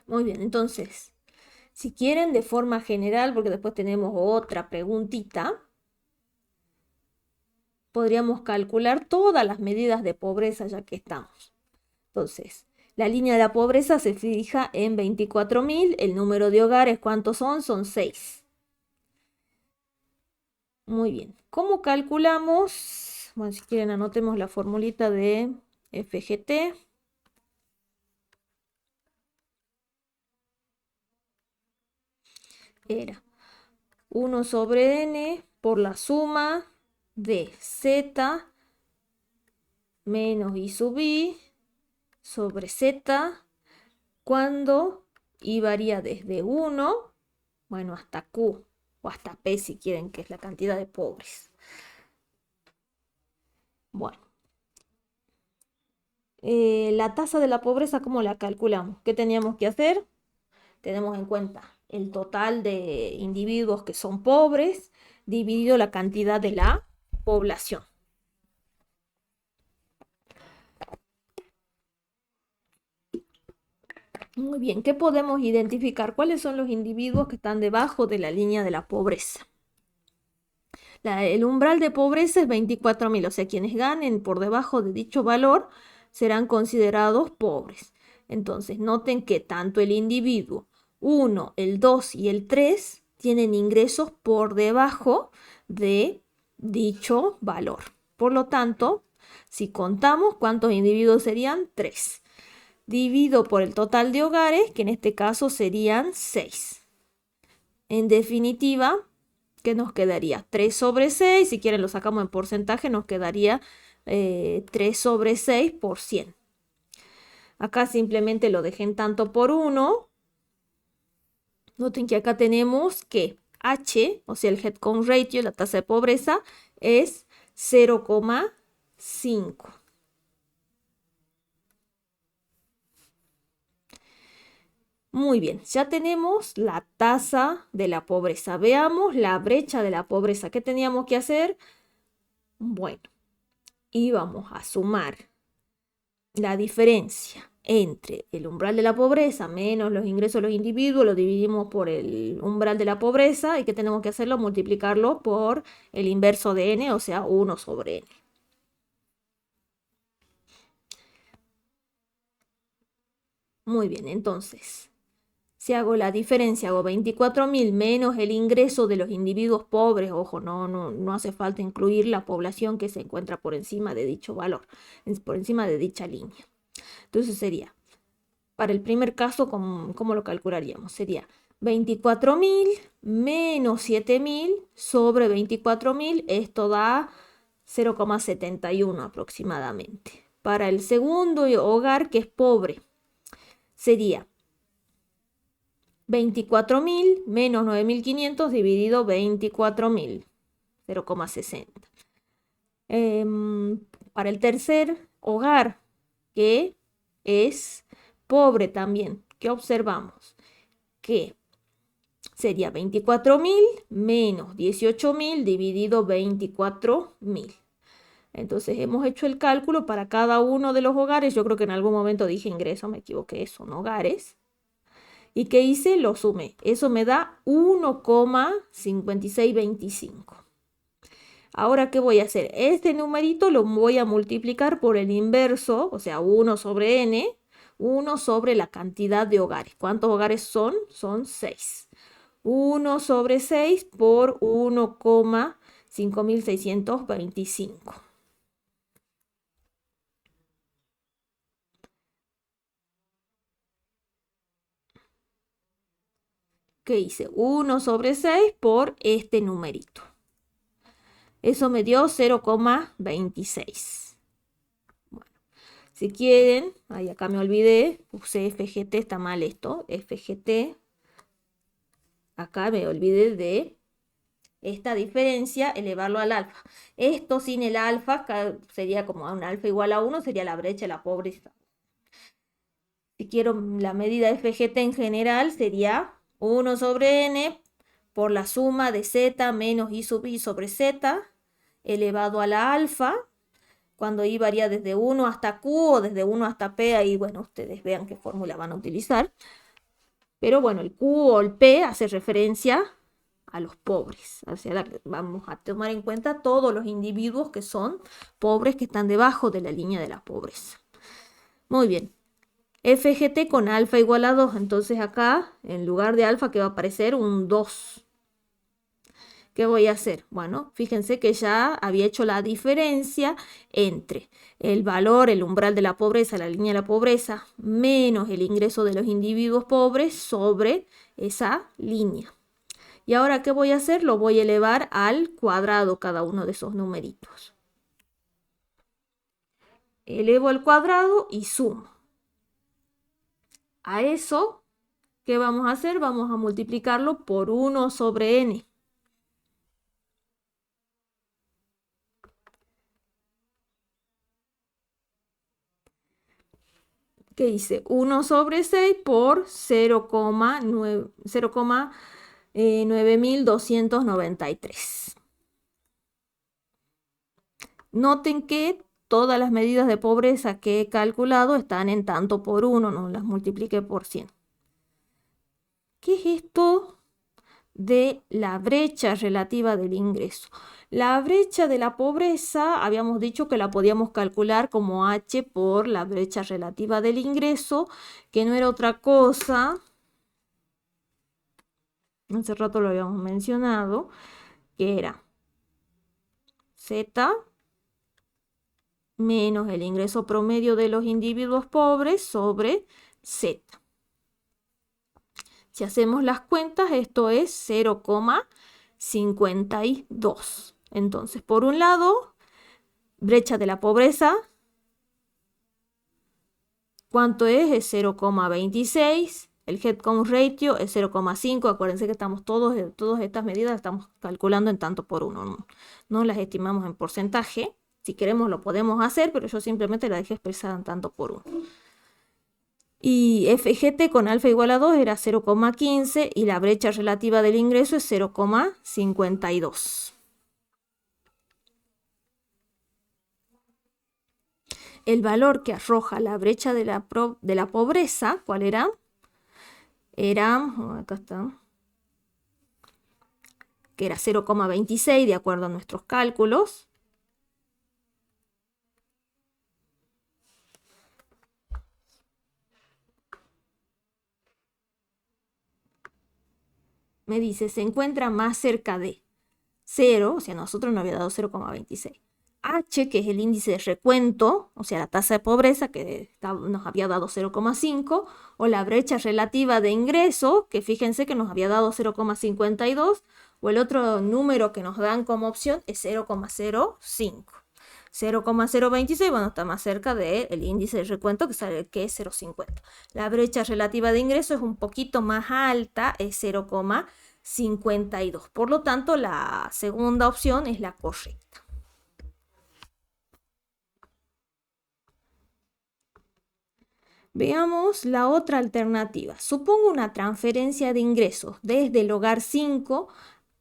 Muy bien, entonces, si quieren de forma general, porque después tenemos otra preguntita, podríamos calcular todas las medidas de pobreza ya que estamos. Entonces, la línea de la pobreza se fija en 24.000, el número de hogares, ¿cuántos son? Son 6. Muy bien, ¿cómo calculamos? Bueno, si quieren anotemos la formulita de FGT. Era 1 sobre n por la suma de z menos i sub i sobre z cuando i varía desde 1, bueno, hasta q o hasta p si quieren, que es la cantidad de pobres. Bueno, la tasa de la pobreza, ¿cómo la calculamos? ¿Qué teníamos que hacer? Tenemos en cuenta el total de individuos que son pobres dividido la cantidad de la población. Muy bien, ¿qué podemos identificar? ¿Cuáles son los individuos que están debajo de la línea de la pobreza? El umbral de pobreza es 24.000, o sea, quienes ganen por debajo de dicho valor serán considerados pobres. Entonces, noten que tanto el individuo 1, el 2 y el 3 tienen ingresos por debajo de dicho valor. Por lo tanto, si contamos, ¿cuántos individuos serían? 3. Divido por el total de hogares, que en este caso serían 6. En definitiva, ¿qué nos quedaría? 3 sobre 6, si quieren lo sacamos en porcentaje, nos quedaría 3 sobre 6 por 100. Acá simplemente lo dejé en tanto por 1. Noten que acá tenemos que H, o sea el headcount ratio, la tasa de pobreza, es 0,5. Muy bien, ya tenemos la tasa de la pobreza. Veamos la brecha de la pobreza. ¿Qué teníamos que hacer? Bueno, íbamos a sumar la diferencia entre el umbral de la pobreza menos los ingresos de los individuos, lo dividimos por el umbral de la pobreza y ¿qué tenemos que hacerlo? Multiplicarlo por el inverso de n, o sea, 1 sobre n. Muy bien, entonces, si hago la diferencia, hago 24.000 menos el ingreso de los individuos pobres, ojo, no hace falta incluir la población que se encuentra por encima de dicho valor, por encima de dicha línea. Entonces sería, para el primer caso, ¿cómo lo calcularíamos? Sería 24.000 menos 7.000 sobre 24.000, esto da 0,71 aproximadamente. Para el segundo hogar que es pobre, sería 24.000 menos 9.500 dividido 24.000, 0,60. Para el tercer hogar, que es pobre también, ¿qué observamos? Que sería 24.000 menos 18.000 dividido 24.000. Entonces hemos hecho el cálculo para cada uno de los hogares. Yo creo que en algún momento dije ingreso, me equivoqué, son hogares. ¿Y qué hice? Lo sumé. Eso me da 1,5625. Ahora, ¿qué voy a hacer? Este numerito lo voy a multiplicar por el inverso, o sea, 1 sobre n, 1 sobre la cantidad de hogares. ¿Cuántos hogares son? Son 6. 1 sobre 6 por 1,5625. 5.625. ¿Qué hice? 1 sobre 6 por este numerito. Eso me dio 0,26. Bueno, si quieren, ahí acá me olvidé, puse FGT, está mal esto, FGT. Acá me olvidé de esta diferencia, elevarlo al alfa. Esto sin el alfa sería como un alfa igual a 1, sería la brecha de la pobreza. Si quiero la medida FGT en general, sería 1 sobre n por la suma de z menos i sub i sobre z elevado a la alfa, cuando i varía desde 1 hasta q o desde 1 hasta p, ahí bueno, ustedes vean qué fórmula van a utilizar. Pero bueno, el q o el p hace referencia a los pobres. O sea, vamos a tomar en cuenta todos los individuos que son pobres, que están debajo de la línea de la pobreza. Muy bien. FGT con alfa igual a 2. Entonces acá, en lugar de alfa, que va a aparecer un 2. ¿Qué voy a hacer? Bueno, fíjense que ya había hecho la diferencia entre el valor, el umbral de la pobreza, la línea de la pobreza, menos el ingreso de los individuos pobres sobre esa línea. Y ahora, ¿qué voy a hacer? Lo voy a elevar al cuadrado cada uno de esos numeritos. Elevo al cuadrado y sumo. A eso, ¿qué vamos a hacer? Vamos a multiplicarlo por 1 sobre n. ¿Qué hice? 1 sobre 6 por 0,9293. Noten que todas las medidas de pobreza que he calculado están en tanto por 1, no las multipliqué por 100. ¿Qué es esto de la brecha relativa del ingreso? La brecha de la pobreza habíamos dicho que la podíamos calcular como H por la brecha relativa del ingreso, que no era otra cosa, hace rato lo habíamos mencionado, que era Z menos el ingreso promedio de los individuos pobres sobre Z. Si hacemos las cuentas, esto es 0,52. Entonces, por un lado, brecha de la pobreza, ¿cuánto es? Es 0,26. El headcount ratio es 0,5. Acuérdense que estamos todas estas medidas estamos calculando en tanto por uno. No las estimamos en porcentaje. Si queremos lo podemos hacer, pero yo simplemente la dejé expresada en tanto por uno. Y FGT con alfa igual a 2 era 0,15 y la brecha relativa del ingreso es 0,52. El valor que arroja la brecha de la pobreza, ¿cuál era? Acá está, que era 0,26 de acuerdo a nuestros cálculos. Me dice, se encuentra más cerca de 0, o sea, nosotros nos había dado 0,26. H, que es el índice de recuento, o sea, la tasa de pobreza, que nos había dado 0,5, o la brecha relativa de ingreso, que fíjense que nos había dado 0,52, o el otro número que nos dan como opción es 0,05. 0,026, bueno, está más cerca del índice de recuento que es 0,50. La brecha relativa de ingreso es un poquito más alta, es 0,52. Por lo tanto, la segunda opción es la correcta. Veamos la otra alternativa. Supongo una transferencia de ingresos desde el hogar 5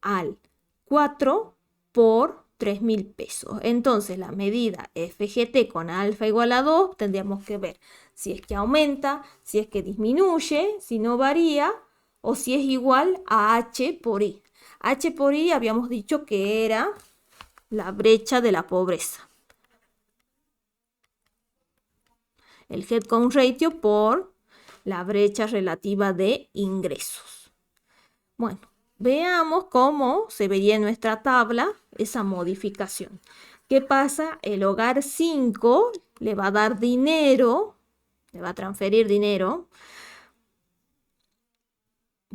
al 4 por 3.000 pesos. Entonces la medida FGT con alfa igual a 2 tendríamos que ver si es que aumenta, si es que disminuye, si no varía o si es igual a H por I. H por I habíamos dicho que era la brecha de la pobreza. El headcount ratio por la brecha relativa de ingresos. Bueno, veamos cómo se vería en nuestra tabla esa modificación. ¿Qué pasa? El hogar 5 le va a dar dinero, le va a transferir dinero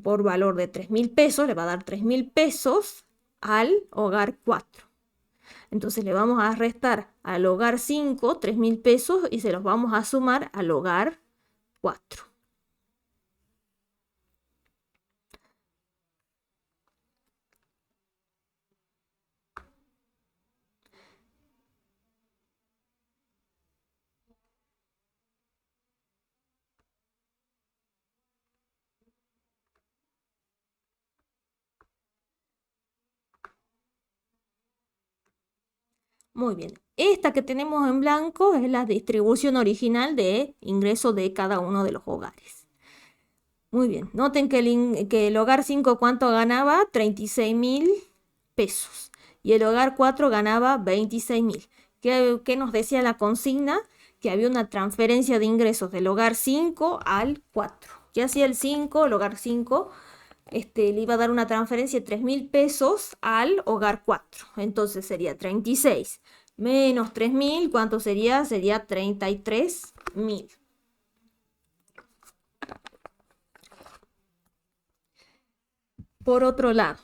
por valor de 3.000 pesos, le va a dar 3.000 pesos al hogar 4. Entonces le vamos a restar al hogar 5 3.000 pesos y se los vamos a sumar al hogar 4. Muy bien. Esta que tenemos en blanco es la distribución original de ingresos de cada uno de los hogares. Muy bien. Noten que el hogar 5, ¿cuánto ganaba? 36.000 pesos. Y el hogar 4 ganaba 26.000. ¿Qué nos decía la consigna? Que había una transferencia de ingresos del hogar 5 al 4. ¿Qué hacía el 5? El hogar 5 le iba a dar una transferencia de 3.000 pesos al hogar 4. Entonces sería 36 menos 3.000, ¿cuánto sería? Sería 33.000. Por otro lado,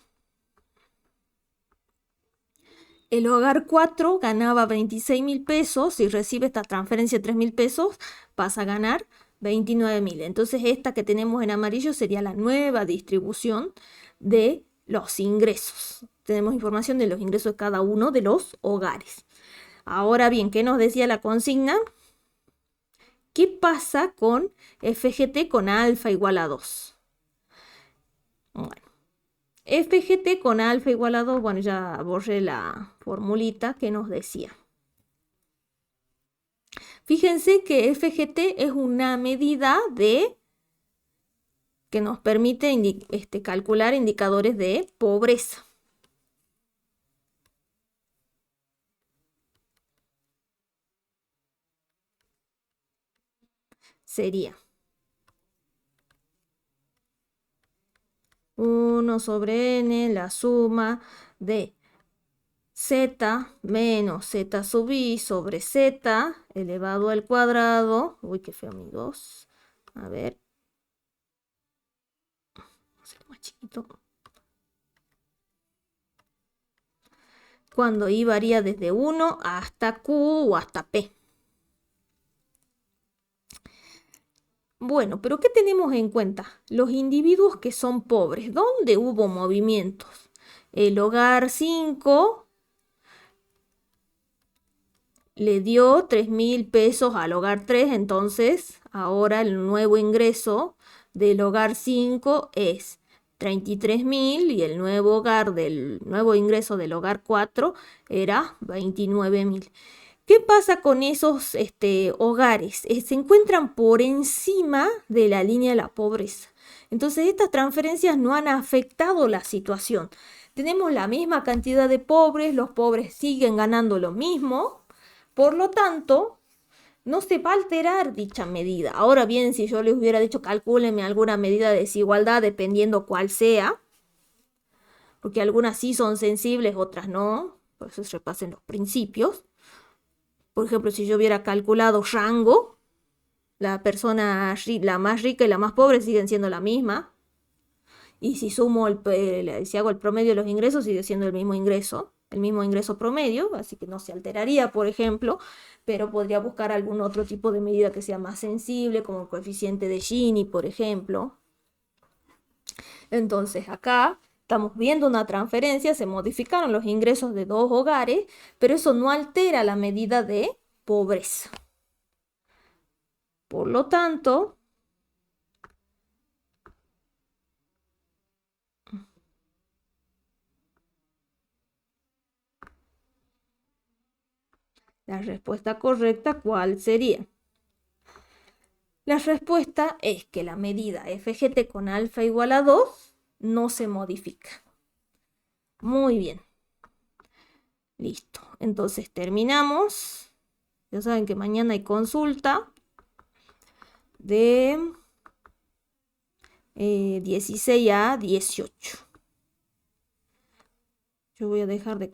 el hogar 4 ganaba 26.000 pesos. Si recibe esta transferencia de 3.000 pesos, pasa a ganar 29.000. Entonces esta que tenemos en amarillo sería la nueva distribución de los ingresos. Tenemos información de los ingresos de cada uno de los hogares. Ahora bien, ¿qué nos decía la consigna? ¿Qué pasa con FGT con alfa igual a 2? Bueno, FGT con alfa igual a 2, bueno, ya borré la formulita que nos decía. Fíjense que FGT es una medida que nos permite calcular indicadores de pobreza. Sería 1 sobre n, la suma de z menos z sub i sobre z elevado al cuadrado. Uy, qué feo, amigos. A ver. Más chiquito. Cuando i varía desde 1 hasta q o hasta p. Bueno, pero ¿qué tenemos en cuenta? Los individuos que son pobres, ¿dónde hubo movimientos? El hogar 5 le dio 3.000 pesos al hogar 3, entonces ahora el nuevo ingreso del hogar 5 es 33.000 y el nuevo ingreso del hogar 4 era 29.000. ¿Qué pasa con esos hogares? Se encuentran por encima de la línea de la pobreza. Entonces estas transferencias no han afectado la situación. Tenemos la misma cantidad de pobres, los pobres siguen ganando lo mismo, por lo tanto, no se va a alterar dicha medida. Ahora bien, si yo les hubiera dicho calcúlenme alguna medida de desigualdad dependiendo cuál sea, porque algunas sí son sensibles, otras no, por eso se repasen los principios. Por ejemplo, si yo hubiera calculado rango, la persona, la más rica y la más pobre siguen siendo la misma. Y si sumo si hago el promedio de los ingresos, sigue siendo el mismo ingreso promedio, así que no se alteraría, por ejemplo, pero podría buscar algún otro tipo de medida que sea más sensible, como el coeficiente de Gini, por ejemplo. Entonces acá estamos viendo una transferencia, se modificaron los ingresos de dos hogares, pero eso no altera la medida de pobreza. Por lo tanto, la respuesta correcta, ¿cuál sería? La respuesta es que la medida FGT con alfa igual a 2 no se modifica. Muy bien. Listo. Entonces terminamos. Ya saben que mañana hay consulta de 16 a 18. Yo voy a dejar de